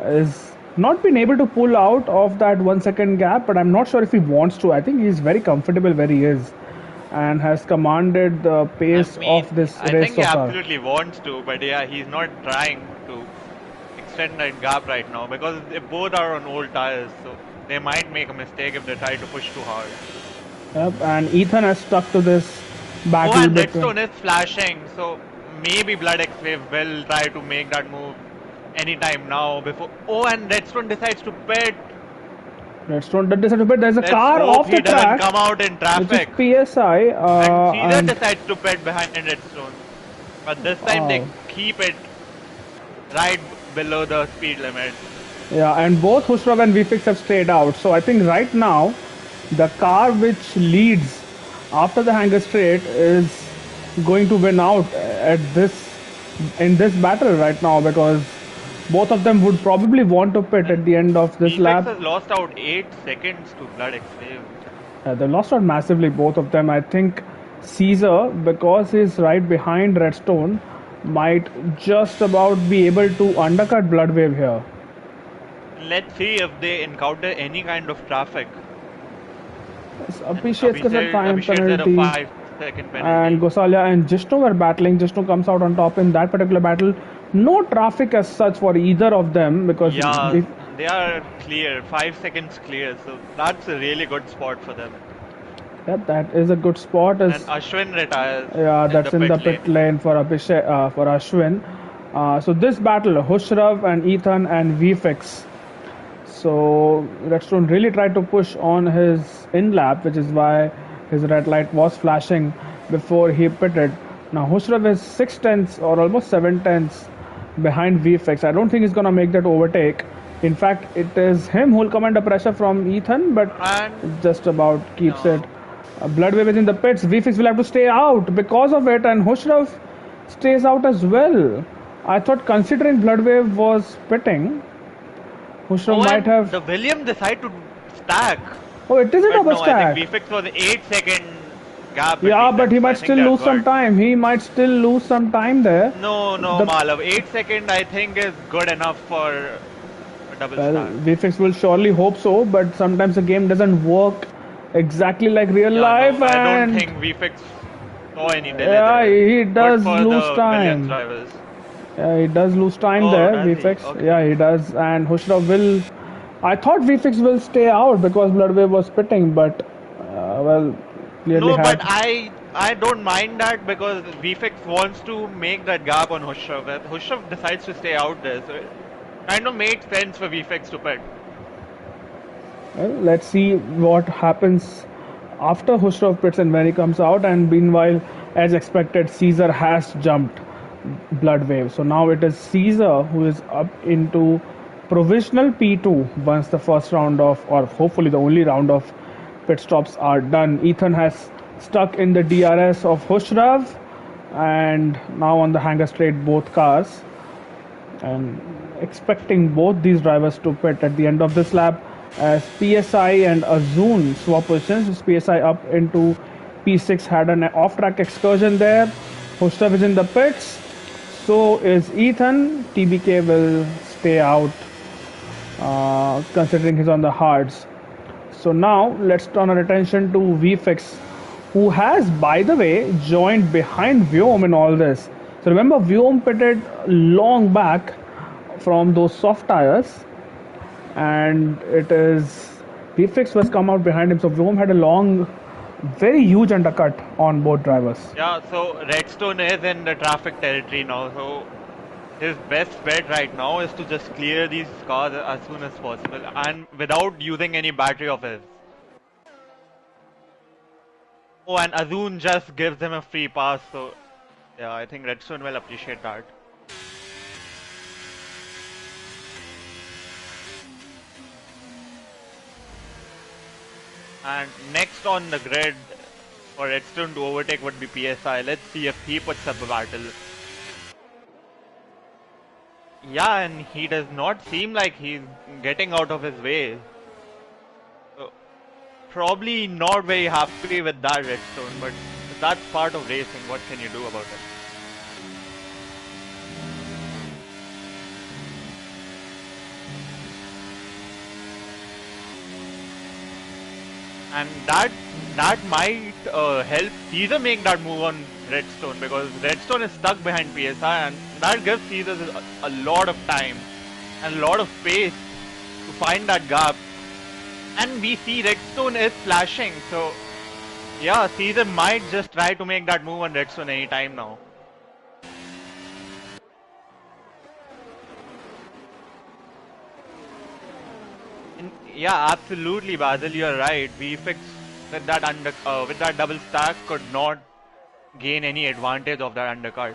is not been able to pull out of that 1 second gap, but I'm not sure if he wants to. I think he's very comfortable where he is and has commanded the I pace of mean, this I race think he so far. absolutely wants to, but yeah, he's not trying to extend that gap right now because they both are on old tires, so they might make a mistake if they try to push too hard. Yep, and Ethan has stuck to this Oh, battle and between. Redstone is flashing, so maybe Blood X Wave will try to make that move anytime now before. Oh, and Redstone decides to pit. Redstone did decide to pit. There's a Let's car hope off the he doesn't track, come out in which is traffic. PSI, And Caesar and decides to pit behind Redstone. But this time they uh, keep it right below the speed limit. yeah, and both Husrav and VFix have stayed out. So I think right now, the car which leads after the hanger straight is going to win out at this in this battle right now, because both of them would probably want to pit And at the end of this VFX lap. has lost out 8 seconds to Blood X Wave. They lost out massively, both of them. I think Caesar, because he's right behind Redstone, might just about be able to undercut Bloodwave here. Let's see if they encounter any kind of traffic. Yes, And Abhishek's got a time Abhishek said a penalty, 5-second and penalty. Gosalia and Jishnu were battling. Jishnu comes out on top in that particular battle. No traffic as such for either of them, because Yeah, they are clear, 5 seconds clear, so that's a really good spot for them. yep, that is a good spot. And Ashwin retires Yeah, in the that's in the pit pit lane. lane for Abhishek, for Ashwin. So this battle, Hushrav and Ethan and VFX. So Redstone really tried to push on his in lap, which is why his red light was flashing before he pitted. Now Hushrav is 6 tenths or almost 7 tenths behind VFX. I don't think he's gonna make that overtake. In fact, it is him who will come under pressure from Ethan, but And just about keeps it. no. Bloodwave is in the pits. VFix will have to stay out because of it, and Hushrav stays out as well. I thought, considering Bloodwave was pitting, Hushrav Oh, might and have. the William decide to stack. Oh, it is a But double no, I think stack. VFX was 8-second gap Yeah, between but them, he so I might think still they're lose some good. time. He might still lose some time there. No, no, The Malav. 8-second I think is good enough for a double well, stack. VFX will surely hope so, but sometimes the game doesn't work exactly like real Yeah, no, life, I don't and think VFX saw any delay yeah, there. he Good does for lose the Williams time. drivers. Yeah, he does lose time Oh, there, does he? VFX. Okay. Yeah, he does. And Hushra will. I thought VFX will stay out because Bloodwave was pitting, but well, clearly No, but had. I don't mind that because VFX wants to make that gap on Hushav. And Hushav decides to stay out there, so it kind of made sense for VFX to pit. Well, let's see what happens after Hushrav pits and when he comes out. And meanwhile, as expected, Caesar has jumped Bloodwave. So now it is Caesar who is up into provisional P2 once the first round of, or hopefully the only round of pit stops are done. Ethan has stuck in the DRS of Hushrav, and now on the hanger straight both cars, and expecting both these drivers to pit at the end of this lap as PSI and Azun swap positions. PSI up into P6 had an off-track excursion there. Hushrav is in the pits. So is Ethan. TBK will stay out considering he's on the hards. So now let's turn our attention to VFX, who has, by the way, joined behind Vyom in all this. So remember, Vyom pitted long back from those soft tires, and it is VFX was come out behind him. So Vyom had a long, very huge undercut on both drivers. Yeah, so Redstone is in the traffic territory now, so his best bet right now is to just clear these cars as soon as possible and without using any battery of his. Oh, and Azun just gives him a free pass, so yeah, I think Redstone will appreciate that. And next on the grid for Redstone to overtake would be PSI. Let's see if he puts up a battle. Yeah, and he does not seem like he's getting out of his way. So, probably not very happy with that Redstone, but that's part of racing. What can you do about it? And that might help Caesar make that move on Redstone because Redstone is stuck behind PSI and that gives Caesar a lot of time and a lot of space to find that gap. And we see Redstone is flashing, so yeah, Caesar might just try to make that move on Redstone anytime now. Yeah, absolutely, Basil. You're right. VFX with that double stack could not gain any advantage of that undercut.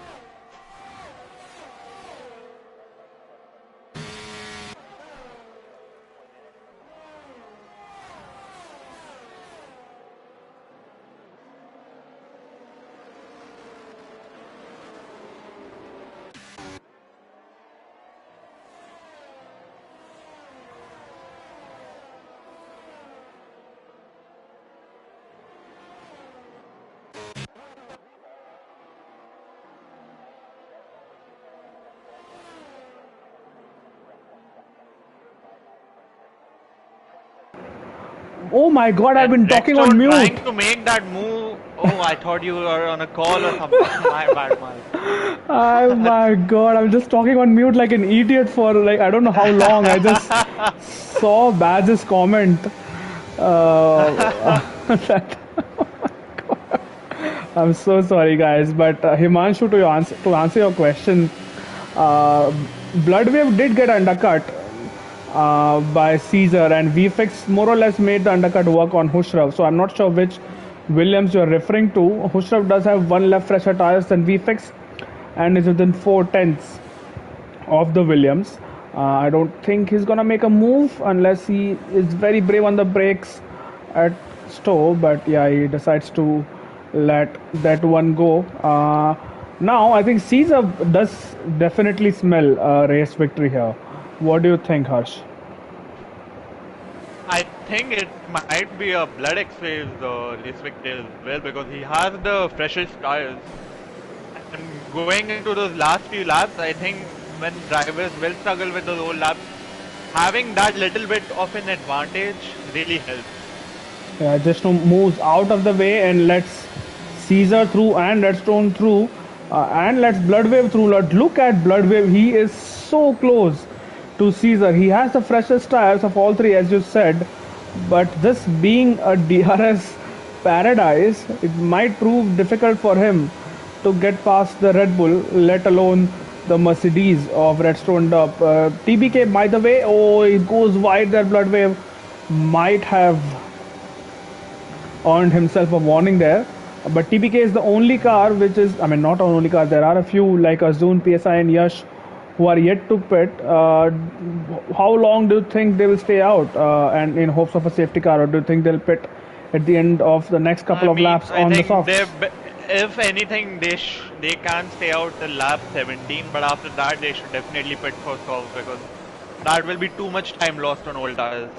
Oh my god, I've And been talking on Redstone mute. trying to make that move. Oh, I thought you were on a call or something. My bad, Oh my god, I'm just talking on mute like an idiot for like I don't know how long. I just Mal. saw Badge's comment. That, I'm so sorry, guys. But Himanshu, to answer your question, uh, Bloodwave did get undercut by Caesar, and VFX more or less made the undercut work on Hushrav. So I'm not sure which Williams you're referring to. Hushrav does have one left fresher tires than VFX, and is within 4 tenths of the Williams. I don't think he's gonna make a move unless he is very brave on the brakes at Stowe. But yeah, he decides to let that one go. Now I think Caesar does definitely smell a race victory here. What do you think, Harsh? I think it might be a Blood X-Phase race victory as well because he has the freshest tires. And going into those last few laps, I think when drivers will struggle with those old laps, having that little bit of an advantage really helps. Yeah, just moves out of the way and lets Caesar through and Redstone through, and lets Bloodwave through. Look at Bloodwave, he is so close to Caesar. He has the freshest tires of all three, as you said, but this being a DRS paradise, it might prove difficult for him to get past the Red Bull, let alone the Mercedes of Redstone Up. TBK, by the way, oh, it goes wide there. Bloodwave might have earned himself a warning there. But TPK is the only car which is, I mean, not the only car. There are a few like Azun, PSI, and Yash who are yet to pit. How long do you think they will stay out and in hopes of a safety car, or do you think they'll pit at the end of the next couple I of mean, laps I on the think softs? if anything, they can stay out till lap 17, but after that they should definitely pit for solve because that will be too much time lost on old tires.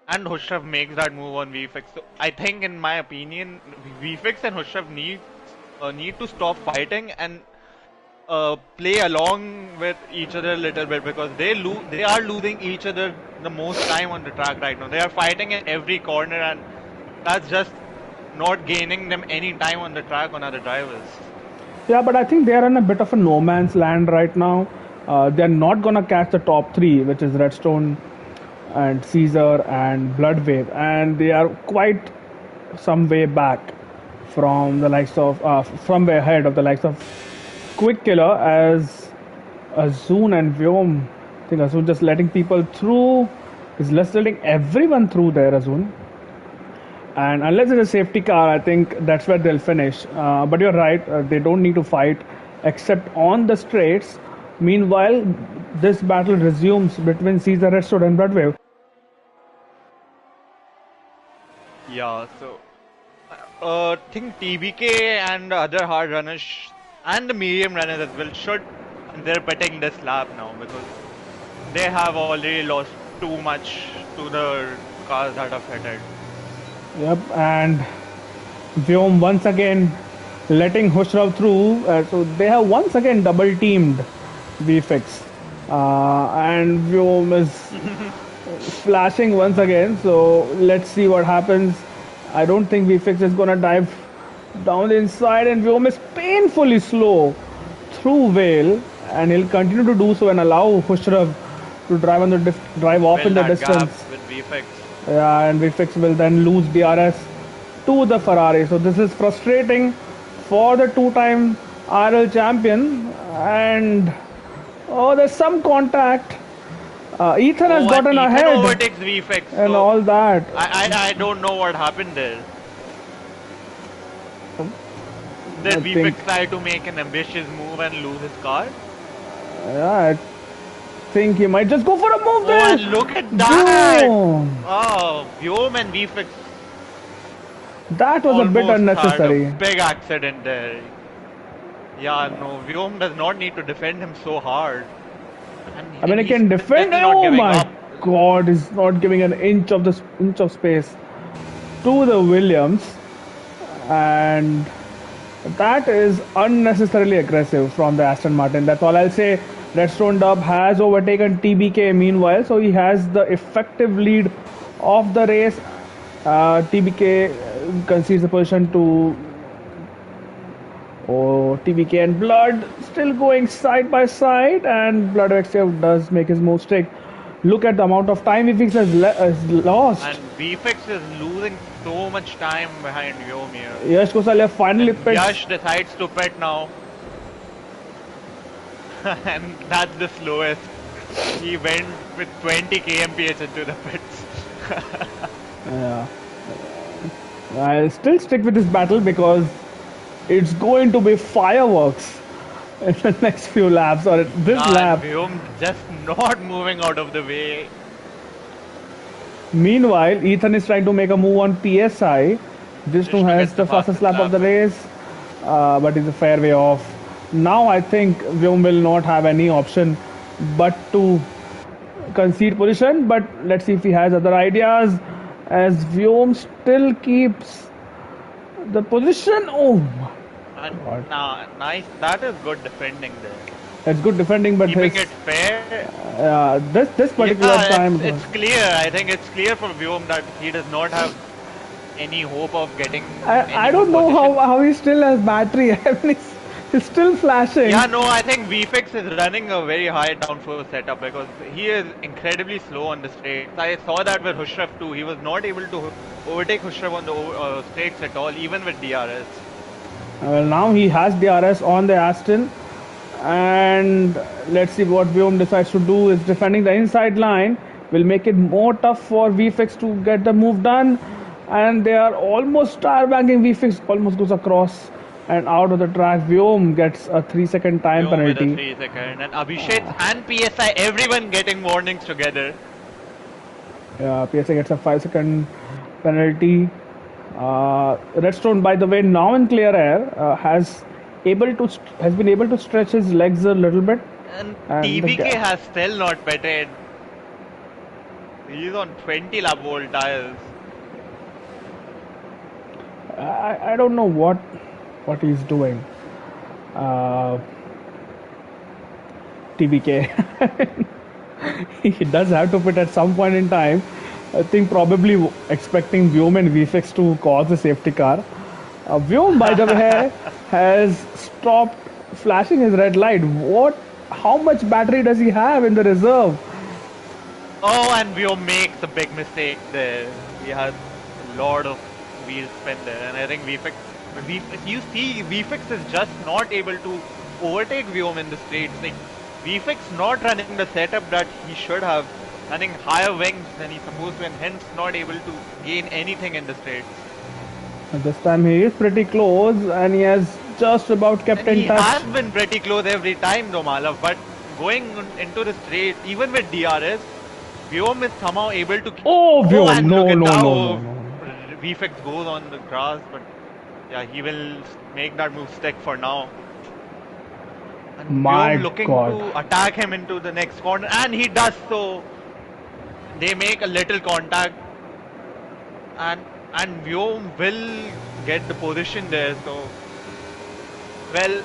And Hushrav makes that move on VFX. So I think, in my opinion, VFX and Hushrav need to stop fighting and play along with each other a little bit because they are losing each other the most time on the track right now. They are fighting in every corner, and that's just not gaining them any time on the track on other drivers. Yeah, but I think they are in a bit of a no man's land right now. They're not gonna catch the top three, which is Redstone and Caesar and Bloodwave, and they are quite some way back from the likes of from way ahead of the likes of Quick Killer as Azun and Vyom. I think Azun just letting people through. Is less letting everyone through there, Azun. And unless it's a safety car, I think that's where they'll finish. But you're right, they don't need to fight except on the straights. Meanwhile, this battle resumes between Caesar Redstone and Bloodwave. Yeah, so think TBK and other hard runners and the medium runners as well should they're betting this lap now because they have already lost too much to the cars that have headed. Yep, and Vyom once again letting Hushrav through. So they have once again double teamed VFX. And Vyom is flashing once again. So let's see what happens. I don't think VFX is gonna dive down the inside, and Vyom is painfully slow through Vale, and he'll continue to do so and allow Khusrav to drive off in Build the that gap distance. with VFX. Yeah, and Vifix will then lose DRS to the Ferrari. So this is frustrating for the two-time RL champion. And oh, there's some contact. Ethan has Oh, and gotten Ethan ahead overtakes VFX, and so all that. I don't know what happened there. I Did think, VFX try to make an ambitious move and lose his car? yeah, I think he might just go for a move Oh, there. and look at that! Boom! Oh, Vyom and VFX That was a bit almost had a unnecessary. big accident there. Yeah, no, Vyom does not need to defend him so hard. I mean, And he he's can defend. still not Oh giving my up. God! He's not giving an inch of space to the Williams, and that is unnecessarily aggressive from the Aston Martin. That's all I'll say. Redstone Dub has overtaken TBK meanwhile, so he has the effective lead of the race. TBK concedes the position to TBK and Blood still going side by side, and Blood XF does make his mistake. Look at the amount of time he has lost. And VFX is losing so much time behind Vyom here. Yash Kosalia finally And pits. Yash decides to pit now. And that's the slowest. He went with 20 kmph into the pits. Yeah. I'll still stick with this battle because it's going to be fireworks in the next few laps or this And lap. Vyom just not moving out of the way. Meanwhile, Ethan is trying to make a move on PSI. Vishnu Vishnu has gets the fastest lap of the race, but is a fair way off. Now I think Vyom will not have any option but to concede position. But let's see if he has other ideas. As Vyom still keeps the position. Oh my And God. nice. That is good defending there. It's good defending, but Keeping his it fair. this particular Yeah, time. it's clear. I think it's clear for Vyom that he does not have any hope of getting I any don't good know position. how he still has battery. I mean, he's still flashing. Yeah, no, I think VFX is running a very high downforce setup because he is incredibly slow on the straights. I saw that with Hushraf too. He was not able to overtake Hushraf on the straights at all, even with DRS. Well, now he has DRS on the Aston, and let's see what Vyom decides to do. Is defending the inside line will make it more tough for VFX to get the move done, and they are almost tire banking. VFX almost goes across and out of the track. Vyom gets a 3-second time Vyom with a penalty. 3 second, and Abhishek and PSI, everyone getting warnings together. PSA gets a 5-second penalty. Redstone, by the way, now in clear air, has been able to stretch his legs a little bit, And and TBK has still not petted. He's on 20 lap volt tires. I don't know what he's doing. TBK. He does have to pit at some point in time. I think probably expecting Vyom and VFX to cause a safety car. Vyom, by the way, has stopped flashing his red light. How much battery does he have in the reserve? Oh, and Vyom makes a big mistake there. He has a lot of wheel spin there, and I think you see, VFX is just not able to overtake Vyom in the straights. Like, VFX not running the setup that he should have, running higher wings than he's supposed to, and hence not able to gain anything in the straights. This time he is pretty close, and he has just about kept And in he touch. has been pretty close every time, though, Malav, but going into the straight, even with DRS, Vyom is somehow able to. Oh, Vyom! And No, look at no, how no, no, no. VFX goes on the grass, but yeah, he will make that move stick for now. And My Vyom looking God. to attack him into the next corner, and he does so. They make a little contact, and Vyom will get the position there. So, well,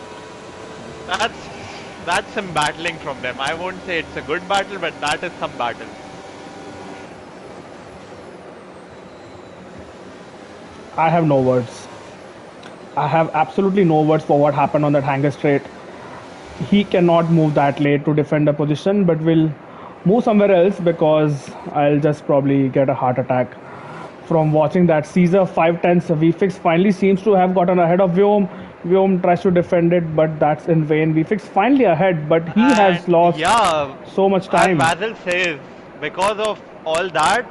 that's some battling from them. I won't say it's a good battle, but that is some battle. I have no words. I have absolutely no words for what happened on that hanger straight. he cannot move that late to defend a position, but will move somewhere else because I'll just probably get a heart attack from watching that. Caesar 5 tenths VFix finally seems to have gotten ahead of Vyom. Vyom tries to defend it, but that's in vain. VFix finally ahead, but he has And lost yeah, so much as time. Basil says, because of all that,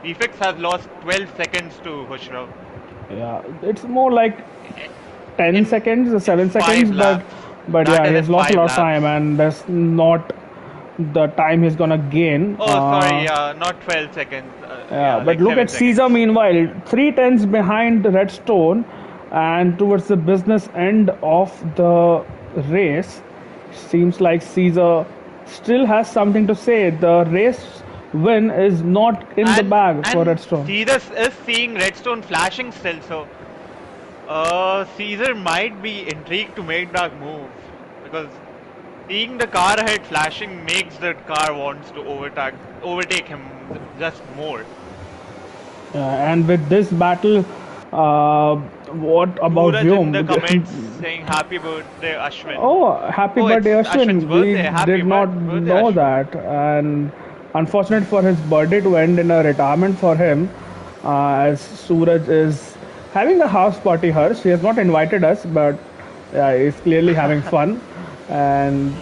Prefix has lost 12 seconds to Hushrav Yeah, it's more like i- 10 in seconds, in 7 five seconds, but laps. yeah, That he is has in lost a five lot of time, laps. and that's not the time he's gonna gain. Oh, sorry, yeah, not 12 seconds. Yeah, Yeah, but like look at 7 seconds. Caesar meanwhile, 3 tenths behind Redstone, and towards the business end of the race. Seems like Caesar still has something to say. The race win is not in the And bag for and Redstone. Caesar is seeing Redstone flashing still, so Caesar might be intrigued to make that move because seeing the car ahead flashing makes the car wants to overtake him just more. And with this battle, what about Suraj in the Vyom? comments saying happy birthday Ashwin. Oh, happy Oh, birthday, it's Ashwin's Ashwin. We birthday. Happy did not birthday know Ashwin. that. And unfortunate for his birthday to end in a retirement for him, as Suraj is having a house party, Harsh. He has not invited us, but yeah, he's clearly having fun. And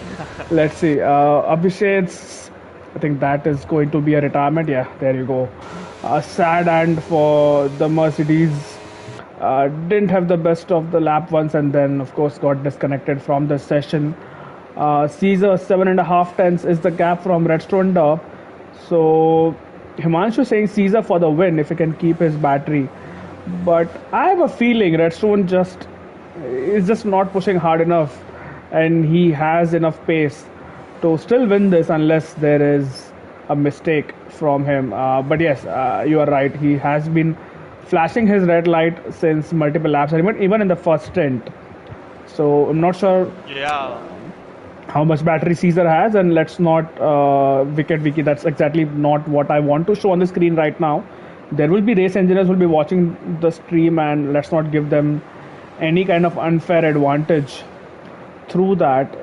let's see, Abhishek's, I think that is going to be a retirement. Yeah, there you go. A sad end for the Mercedes. Didn't have the best of the lap once, and then of course got disconnected from the session. Caesar 7.5 tenths is the gap from Redstone Derp. So Himanshu saying Caesar for the win if he can keep his battery. But I have a feeling Redstone just is just not pushing hard enough, and he has enough pace to still win this unless there is a mistake from him. But yes, you are right. He has been flashing his red light since multiple laps, and even in the first stint. So I'm not sure Yeah. how much battery Caesar has, and let's not wicket wiki. That's exactly not what I want to show on the screen right now. There will be race engineers who will be watching the stream, and let's not give them any kind of unfair advantage through that.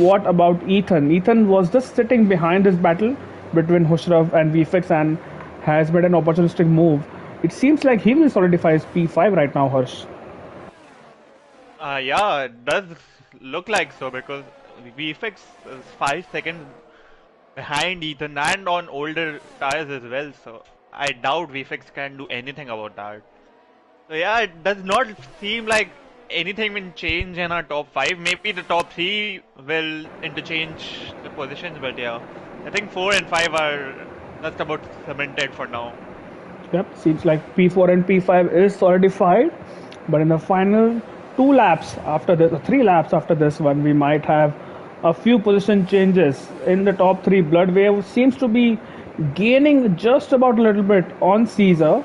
What about Ethan? Ethan was just sitting behind this battle between Hushrav and VFX and has made an opportunistic move. It seems like he will solidify his P5 right now, Harsh. Yeah, it does look like so because VFX is 5 seconds behind Ethan and on older tires as well. So I doubt VFX can do anything about that. So yeah, it does not seem like anything will change in our top five. Maybe the top three will interchange the positions, but yeah, I think four and five are just about cemented for now. Yep, seems like P4 and P5 is solidified, but in the final 2 laps after this, 3 laps after this one, we might have a few position changes in the top three. Blood Wave seems to be gaining just about a little bit on Caesar.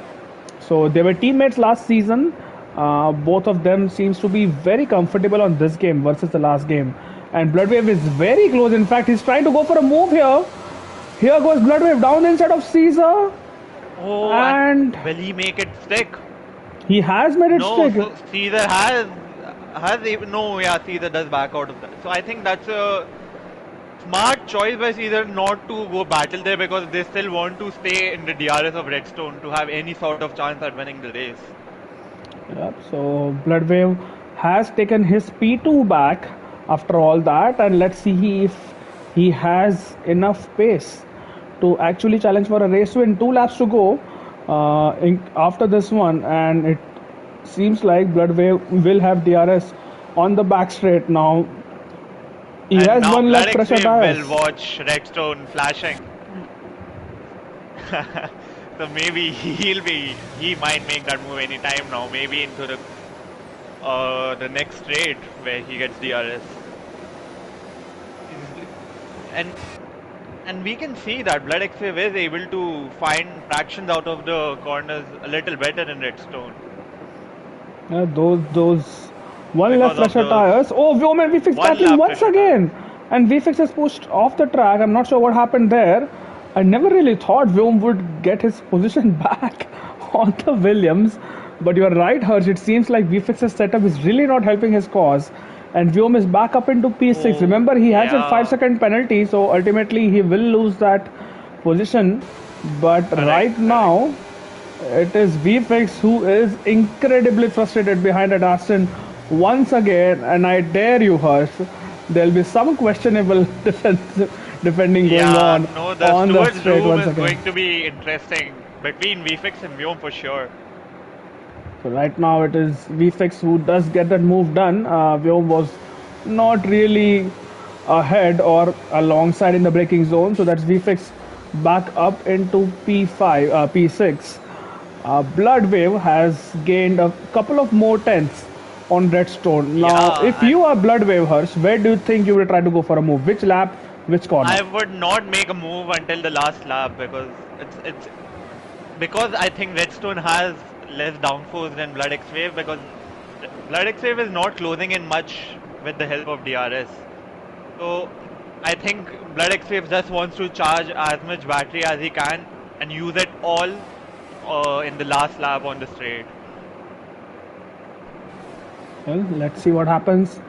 So they were teammates last season. Both of them seems to be very comfortable on this game versus the last game. And Bloodwave is very close. In fact, he's trying to go for a move here. Here goes Bloodwave down the inside of Caesar, Oh, and and will he make it stick? he has made it No, stick. so Caesar has even no, yeah, Caesar does back out of that. So I think that's a smart choice by Caesar not to go battle there because they still want to stay in the DRS of Redstone to have any sort of chance at winning the race. Yep, so Bloodwave has taken his P2 back after all that, and let's see if he has enough pace to actually challenge for a race win. 2 laps to go after this one, and it seems like Bloodwave will have DRS on the back straight now. He And has now one Blood left X pressure Wave tires. will watch Redstone flashing. So maybe he might make that move anytime now, maybe into the next raid where he gets DRS. He's- And and we can see that Blood X Wave is able to find tractions out of the corners a little better in Redstone Those one left because of pressure those tires. Oh, Woman VFX one battling lap once pressure tires. again, and VFX is pushed off the track. I'm not sure what happened there. I never really thought Vyom would get his position back on the Williams, but you're right, Hirsch. It seems like VFX's setup is really not helping his cause. and Vyom is back up into P6. Oh, Remember, he has a 5 yeah. second penalty, so ultimately he will lose that position. But Correct, right correct. now, it is VFX who is incredibly frustrated behind that Aston once again, and I dare you, Harsh. There'll be some questionable defending going Yeah, no, the on the stewards' straight room once is again. going to be interesting between VFX and Vyom for sure. So right now it is VFX who does get that move done. Vyom was not really ahead or alongside in the braking zone, so that's VFX back up into P5, P6. Bloodwave has gained a couple of more tenths on Redstone. Now, if Yeah, you and are Bloodwave, Hirsch, where do you think you will try to go for a move? Which lap, which corner? I would not make a move until the last lap because it's because I think Redstone has less downforce than Blood X Wave because Blood X Wave is not closing in much with the help of DRS. So I think Blood X Wave just wants to charge as much battery as he can and use it all in the last lap on the straight. Well, let's see what happens.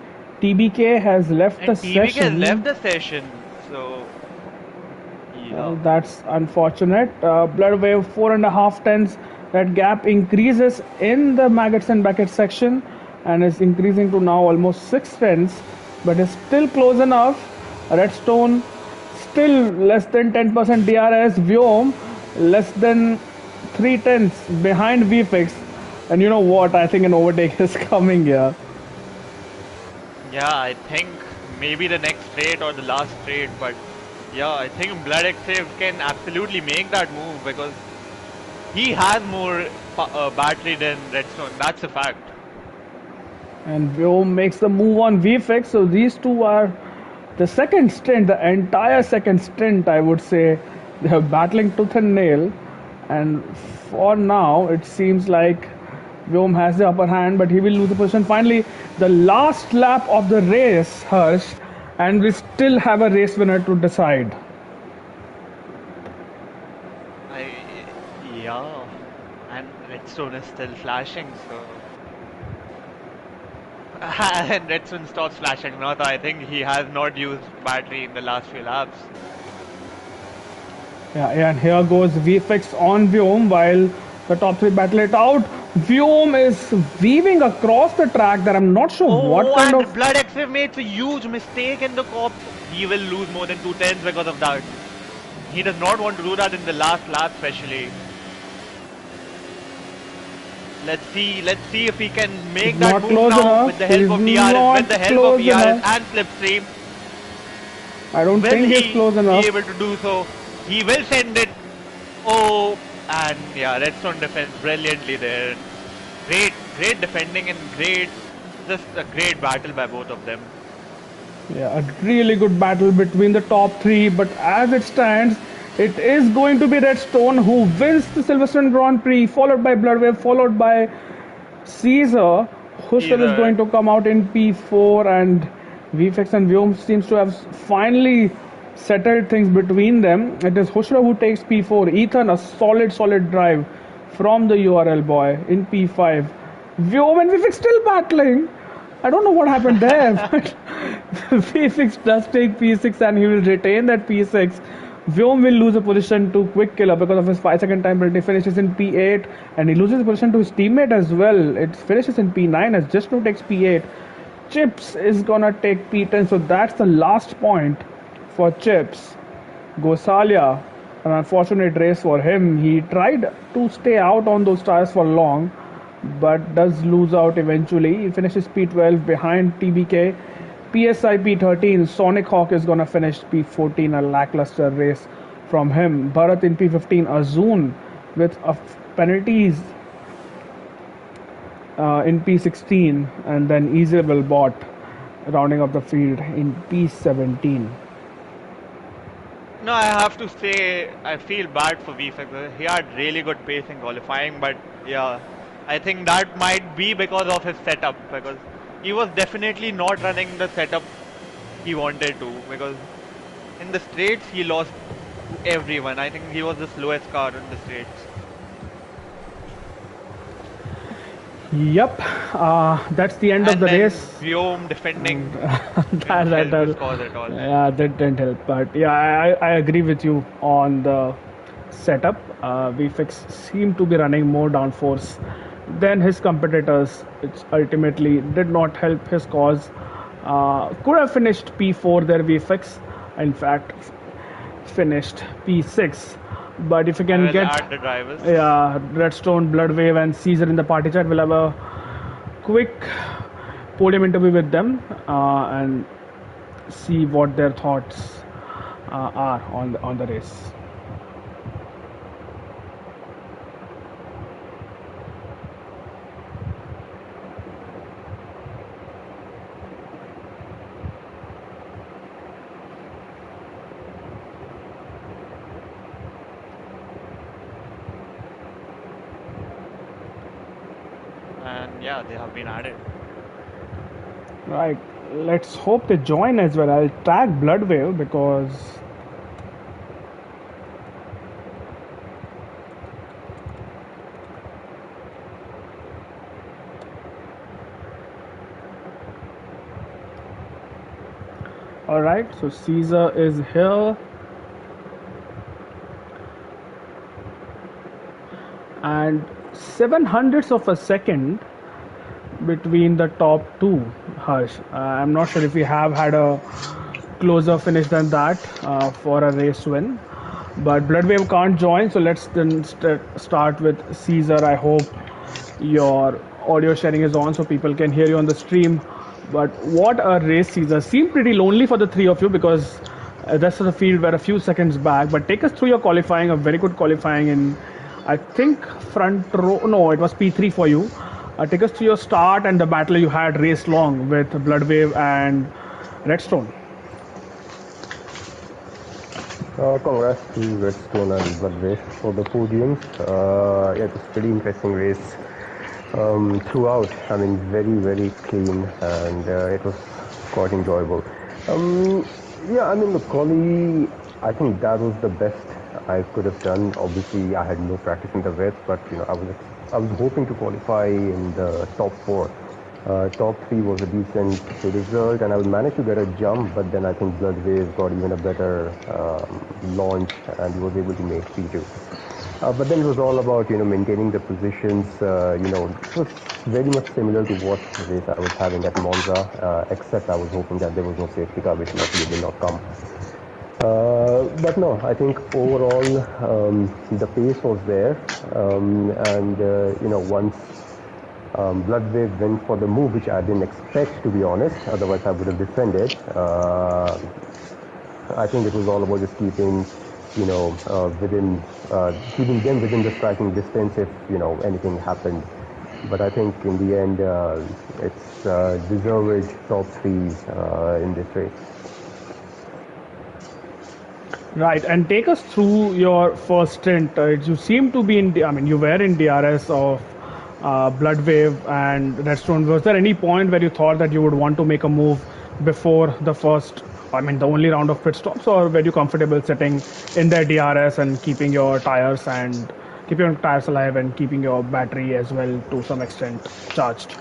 TBK has left the And TBK has left session. the session, so Well, yeah. that's unfortunate. Blood Wave 4.5 tens. That gap increases in the maggots and brackets section and is increasing to now almost 6 tens, but is still close enough. Redstone still less than 10% DRS. Vyom less than 3 tenths behind VFX. And you know what? I think an overtake is coming here. Yeah, I think maybe the next straight or the last straight, but yeah, I think Blood X-Wave can absolutely make that move because he has more battery than Redstone. That's a fact. And Vyom makes the move on VFX. So these two are the second stint, the entire second stint, I would say, they are battling tooth and nail. And for now, it seems like Vyom has the upper hand, but he will lose the position. Finally, the last lap of the race, Harsh, and we still have a race winner to decide. Yeah, and Redstone is still flashing, so and Redstone stops flashing now. So I think he has not used battery in the last few laps. Yeah, and here goes VFX on Vyom while the top three battle it out. Vyom is weaving across the track that I'm not sure what Oh, kind of. and Blood X-Wave makes a huge mistake in the cop. He will lose more than 2 tenths because of that. He does not want to do that in the last lap, especially. Let's see if he can He's make that not move close now with the enough. help He's of DRS, not with the help of close ERS enough. and Slipstream. I don't Will think he's close he be enough. able to do so? He will send it. Oh, and yeah, Redstone defends brilliantly there. Great defending and just a great battle by both of them. Yeah, a really good battle between the top three. But as it stands, it is going to be Redstone who wins the Silverstone Grand Prix, followed by Bloodwave, followed by Caesar. Husserl is Either going to come out in P4, and VFX and Vyom seems to have finally settled things between them. It is Husserl who takes P4. Ethan, a solid drive from the URL boy in P5. Vyom and VFX still battling. I don't know what happened there, but P6 does take P6 and he will retain that P6. Vyom will lose a position to Quick Killer because of his 5 second time penalty. Finishes in P8 and he loses a position to his teammate as well. It finishes in P9 as just now takes P8. Chips is gonna take P10, so that's the last point for Chips. Gosalia, an unfortunate race for him. He tried to stay out on those tires for long, but does lose out eventually. He finishes P12 behind TBK. PSI P13, Sonic Hawk is gonna finish P14, a lackluster race from him. Bharat in P15, Azun with penalties in P16, and then Easable Bot rounding up the field in P17. no, I have to say I feel bad for VFX. He had really good pace in qualifying, but yeah, I think that might be because of his setup because he was definitely not running the setup he wanted to because in the straights he lost to everyone. I think he was the slowest car in the straights. Yep, that's the end of And the then race. Guillaume And defending that, didn't that, help his that, cause at all. yeah, that didn't help. But yeah, I agree with you on the setup. VFX seemed to be running more downforce than his competitors, which ultimately did not help his cause. Could have finished P4 there, VFX. In fact, finished P6. But if you I can will get add the drivers. Redstone, Bloodwave, and Caesar in the party chat, we'll have a quick podium interview with them and see what their thoughts are on the race. And yeah, they have been added. Right. Let's hope they join as well. I'll tag Bloodwave because all right. So Caesar is here, and 700ths of a second between the top two. Harsh, I'm not sure if we have had a closer finish than that for a race win. But Bloodwave can't join, so let's then start with Caesar. I hope your audio sharing is on so people can hear you on the stream. But what a race, Caesar. Seemed pretty lonely for the three of you because the rest of the field were a few seconds back. But take us through your qualifying, a very good qualifying in, I think, front row. No, it was P3 for you. Take us through your start and the battle you had race long with Bloodwave and Redstone. Congrats to Redstone and Bloodwave for the podiums. Yeah, it was pretty interesting race throughout. I mean, very clean, and it was quite enjoyable. Um, yeah, I mean, the quali, I think that was the best I could have done. Obviously, I had no practice in the race, but I was hoping to qualify in the top four. Top three was a decent result, and I managed to get a jump, but then I think Bloodwave got even a better launch, and he was able to make P2. But then it was all about maintaining the positions. It was very much similar to what race I was having at Monza, except I was hoping that there was no safety car, which luckily did not come. But no, I think overall the pace was there, and once Bloodwave went for the move, which I didn't expect, to be honest. Otherwise, I would have defended. I think it was all about just keeping them within the striking distance if anything happened. But I think in the end, it's deserved top three in this race. Right, and take us through your first stint. You seem to be in, I mean, you were in DRS of Bloodwave and Redstone. Was there any point where you thought that you would want to make a move before the first, I mean, the only round of pit stops, or were you comfortable sitting in the DRS and keeping your tires alive and keeping your battery as well to some extent charged?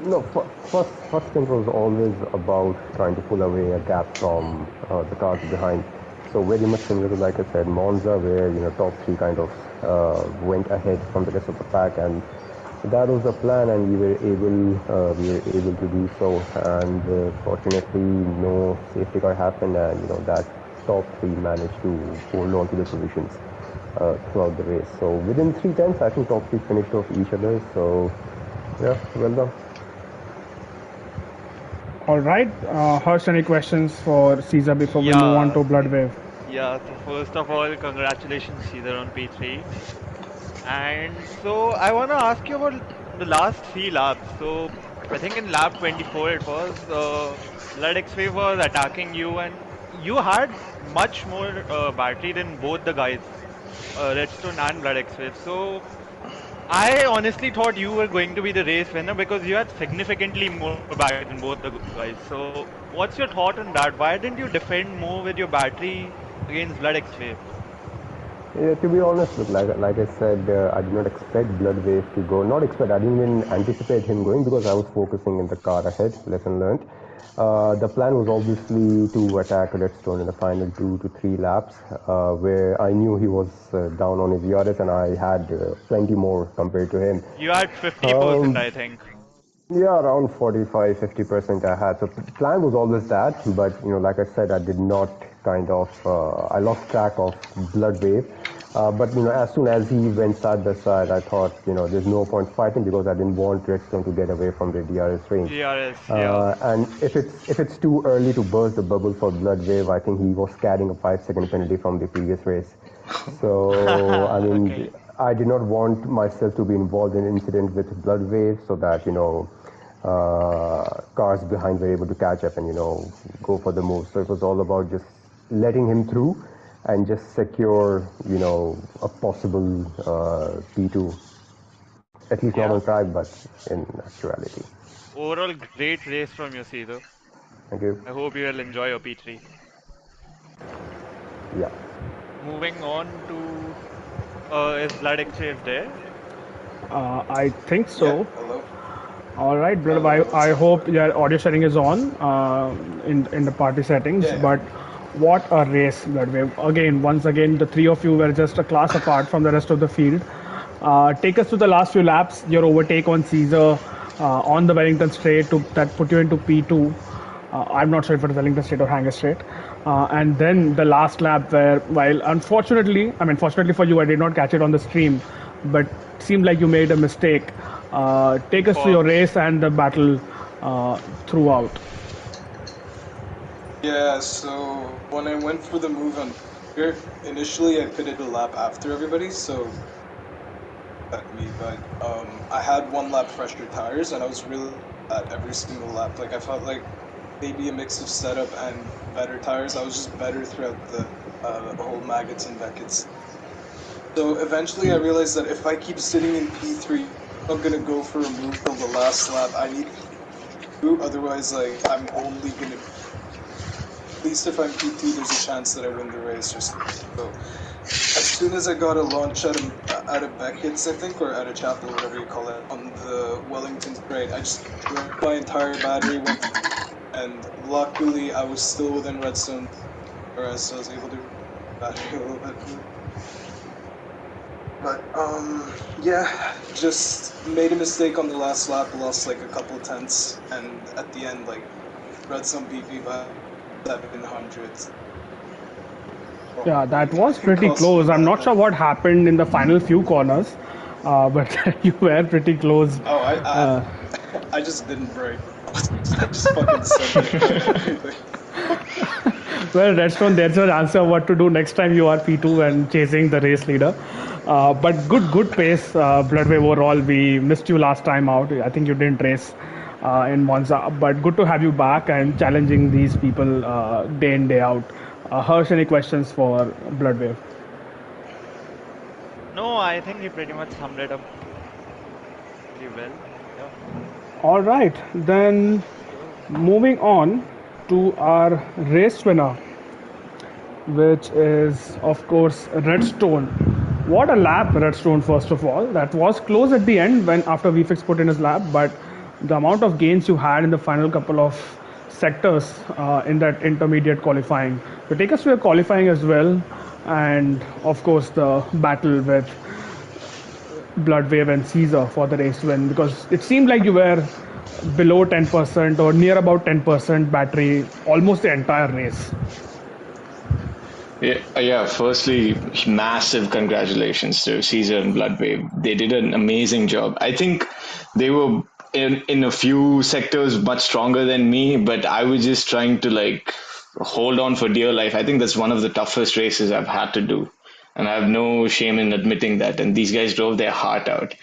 No, first thing was always about trying to pull away a gap from the cars behind. So very much similar to, like I said, Monza, where top three kind of went ahead from the rest of the pack, and that was the plan, and we were able to do so. And fortunately, no safety car happened, and that top three managed to hold on to the positions throughout the race. So within 3 tenths, I think top three finished off each other. So yeah, well done. All right, Harsh, any questions for Caesar before we move on Yeah, to Bloodwave? yeah. So first of all, congratulations, Caesar, on P3. And so I want to ask you about the last three laps. So I think in lap 24 it was Blood X-Wave was attacking you, and you had much more battery than both the guys, Redstone and Blood X-Wave. So I honestly thought you were going to be the race winner because you had significantly more battery than both the guys. So what's your thought on that? Why didn't you defend more with your battery against Blood X-Wave? Yeah, to be honest, look, like I said, I did not expect Blood Wave to go. Not expect. I didn't even anticipate him going because I was focusing in the car ahead. Lesson learned. The plan was obviously to attack Redstone in the final 2 to 3 laps, where I knew he was down on his ERS and I had plenty more compared to him. You had 50%, Um, I think. yeah, around 45, 50% I had. So plan was always that, but like I said, I did not I lost track of Blood Wave. But as soon as he went side by side, I thought, there's no point fighting because I didn't want Redstone to get away from the DRS range. GRS, yeah. And if it's too early to burst the bubble for Blood Wave, I think he was carrying a 5-second penalty from the previous race. So I mean, Okay. I did not want myself to be involved in an incident with Blood Wave, so that cars behind were able to catch up and go for the move. So it was all about just letting him through and just secure a possible P2, at least not Yeah. on track, but in actuality. Overall, great race from you, Caesar. Thank you. I hope you will enjoy your P3. Yeah. Moving on to is Blood Exchange there? I think Yeah, so. hello. All right, brother. Hello, what's I up? hope your audio sharing is on in the party settings. Yeah, yeah. But what a race, Bloodwave! Again, once again, the three of you were just a class apart from the rest of the field. Take us to the last few laps. Your overtake on Caesar on the Wellington Straight that put you into P2. I'm not sure if it was Wellington Straight or Hanger Straight. And then the last lap, where while unfortunately, I mean, fortunately for you, I did not catch it on the stream, but seemed like you made a mistake. Take us to your Forbes. race and the battle throughout. Yeah, so when I went for the move on here, initially I pitted a lap after everybody, so at me, but I had one lap fresher tires and I was really at every single lap. Like I felt like maybe a mix of setup and better tires. I was just better throughout the whole Maggots and Beckett's. So eventually I realized that if I keep sitting in P3, I'm not gonna go for a move till the last lap. I need to, otherwise like I'm only gonna, at least if I'm P2, there's a chance that I win the race or something. So as soon as I got a launch out of Beckett's, I think, or out of Chapel, whatever you call it, on the Wellington straight, I just my entire battery went, and luckily I was still within redstone, whereas I was able to battery a little bit. But yeah, just made a mistake on the last lap, lost like a couple tenths, and at the end, like redstone beat me by 700. Yeah, that was pretty Cost me close. I'm that, not sure but what happened in the final few corners, but you were pretty close. oh, Uh, I just didn't brake. I just fucking sent it. Well, Redstone, there's your answer what to do next time you are P2 and chasing the race leader. But good pace, Bloodwave overall. We missed you last time out. I think you didn't race in Monza, but good to have you back and challenging these people day in, day out. Harsh, any questions for Bloodwave? No, I think he pretty much summed it up really well. Yeah. All right, then moving on to our race winner, which is, of course, Redstone. What a lap, Redstone, first of all. That was close at the end when after VFX put in his lap, but the amount of gains you had in the final couple of sectors in that intermediate qualifying. So take us to your qualifying as well, and of course, the battle with Bloodwave and Caesar for the race win, because it seemed like you were below 10% or near about 10% battery almost the entire race. Yeah, yeah. Firstly, massive congratulations to Caesar and Bloodwave. They did an amazing job. I think they were in a few sectors much stronger than me, but I was just trying to like hold on for dear life. I think that's one of the toughest races I've had to do. And I have no shame in admitting that. And these guys drove their heart out.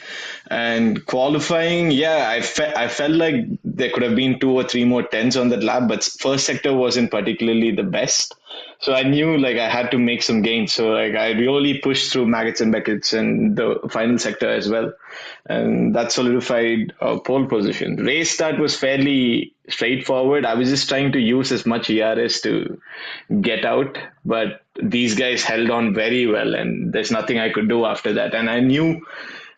And qualifying, yeah, I felt like there could have been two or three more tens on that lap, but first sector wasn't particularly the best. So I knew like I had to make some gains. So like I really pushed through Maggots and Beckets and the final sector as well, and that solidified a pole position. Race start was fairly straightforward. I was just trying to use as much ERS to get out, but these guys held on very well, and there's nothing I could do after that. And I knew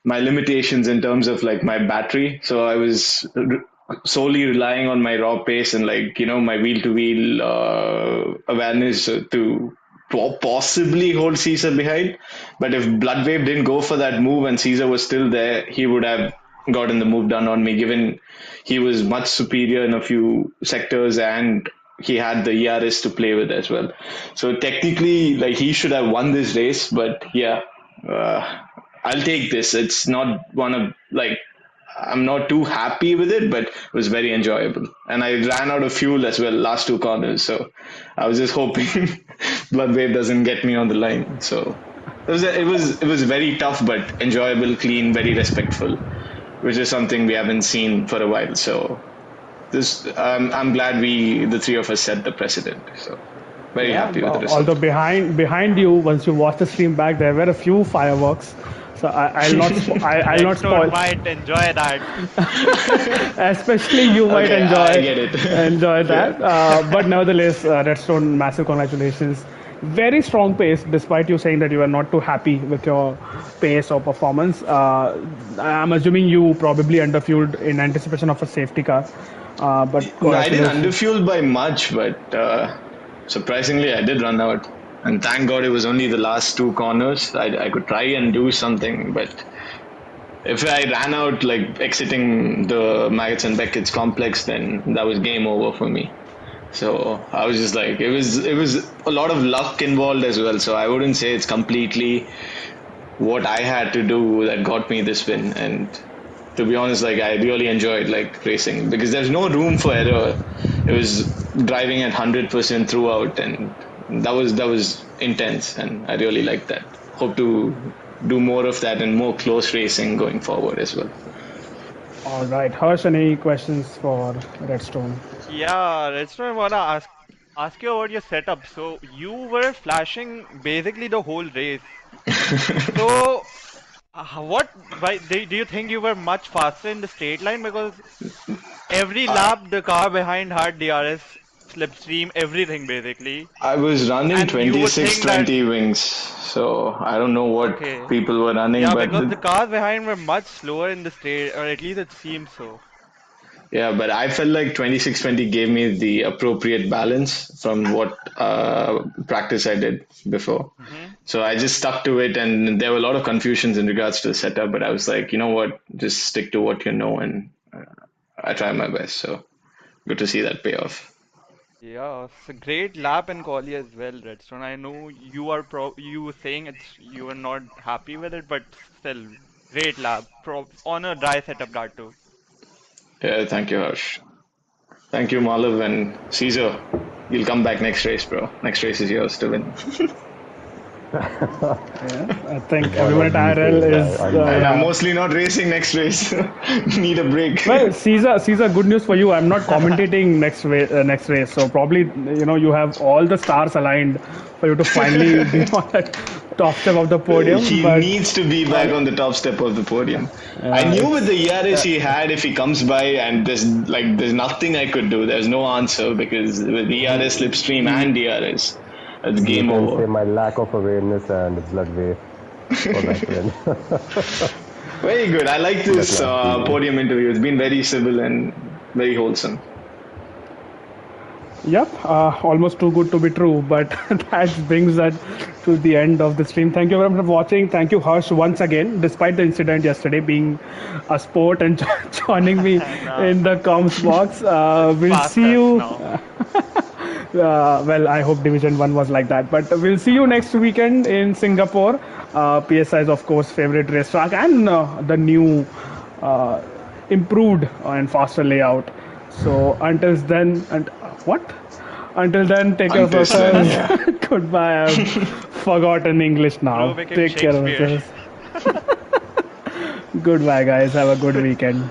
my limitations in terms of like my battery, so I was solely relying on my raw pace and like my wheel to wheel awareness to possibly hold Caesar behind. But if Bloodwave didn't go for that move and Caesar was still there, he would have gotten the move done on me, given he was much superior in a few sectors and he had the ERS to play with as well. So technically, like he should have won this race, but yeah, I'll take this. It's not one of like I'm not too happy with it, but it was very enjoyable. And I ran out of fuel as well last two corners, so I was just hoping Bloodwave doesn't get me on the line. So it was very tough, but enjoyable, clean, very respectful, which is something we haven't seen for a while. So this I'm glad the three of us set the precedent. So very Yeah, happy with the although result. behind you, once you watch the stream back, there were a few fireworks. So I'll not Redstone spoil. might enjoy that. Especially you might Okay, I get it. enjoy Yeah. that. But nevertheless, Redstone, massive congratulations. Very strong pace, despite you saying that you are not too happy with your pace or performance. I'm assuming you probably underfueled in anticipation of a safety car. But No, I didn't congratulations. underfuel by much, but surprisingly, I did run out. And thank God it was only the last two corners. I could try and do something, but if I ran out like exiting the Maggots and Beckett's complex, then that was game over for me. So I was just like, it was a lot of luck involved as well. So I wouldn't say it's completely what I had to do that got me this win. And to be honest, like I really enjoyed like racing because there's no room for error. It was driving at 100% throughout, and that was intense, and I really liked that. Hope to do more of that and more close racing going forward as well. All right, Harsh, any questions for Redstone? Yeah, Redstone, I wanna ask you about your setup. So you were flashing basically the whole race. So what? Why do you think you were much faster in the straight line? Because every lap the car behind had DRS, slipstream, everything basically, I was running and you would think that 26-20 wings, so I don't know what okay, people were running, yeah, but because the cars behind were much slower in the straight, or at least it seemed so. yeah, but I felt like 26-20 gave me the appropriate balance from what practice I did before. Hmm. So I just stuck to it, and there were a lot of confusions in regards to the setup, but I was like, you know what, just stick to what you know, and I try my best. So good to see that pay off. Yeah, it's a great lap in quali as well, Redstone. I know you were saying you were not happy with it, but still great lap. On a dry setup that too. Yeah, thank you, Harsh. Thank you, Malav and Caesar. You'll come back next race, bro. Next race is yours to win. Yeah, I think One everyone of at these IRL days, is I know. And I'm yeah. mostly not racing next race. Need a break. Well, Caesar, good news for you. I'm not commentating next race, so probably you have all the stars aligned for you to finally be on that top step of the podium. He But needs to be back on the top step of the podium. I knew with it's the ERS he had, if he comes by, and there's nothing I could do. There's no answer because with ERS, slipstream, and DRS, it's You game can say over. my lack of awareness and blood wave for that win. Very good. I like But this last season. podium interview. It's been very civil and very wholesome. yep, almost too good to be true. But that brings us to the end of the stream. Thank you everyone for watching. Thank you, Harsh, once again, despite the incident yesterday being a sport and joining me And in the comms box. it's We'll past see tense you. now. Well, I hope Division 1 was like that. But we'll see you next weekend in Singapore. PSI is, of course, favorite racetrack and the new uh, improved and faster layout. So until then, and what? Until then, take care of Until then, yourselves. yeah. Goodbye. I've forgotten English Bro now. became Take care of Shakespeare. yourselves. Goodbye, guys. Have a good weekend.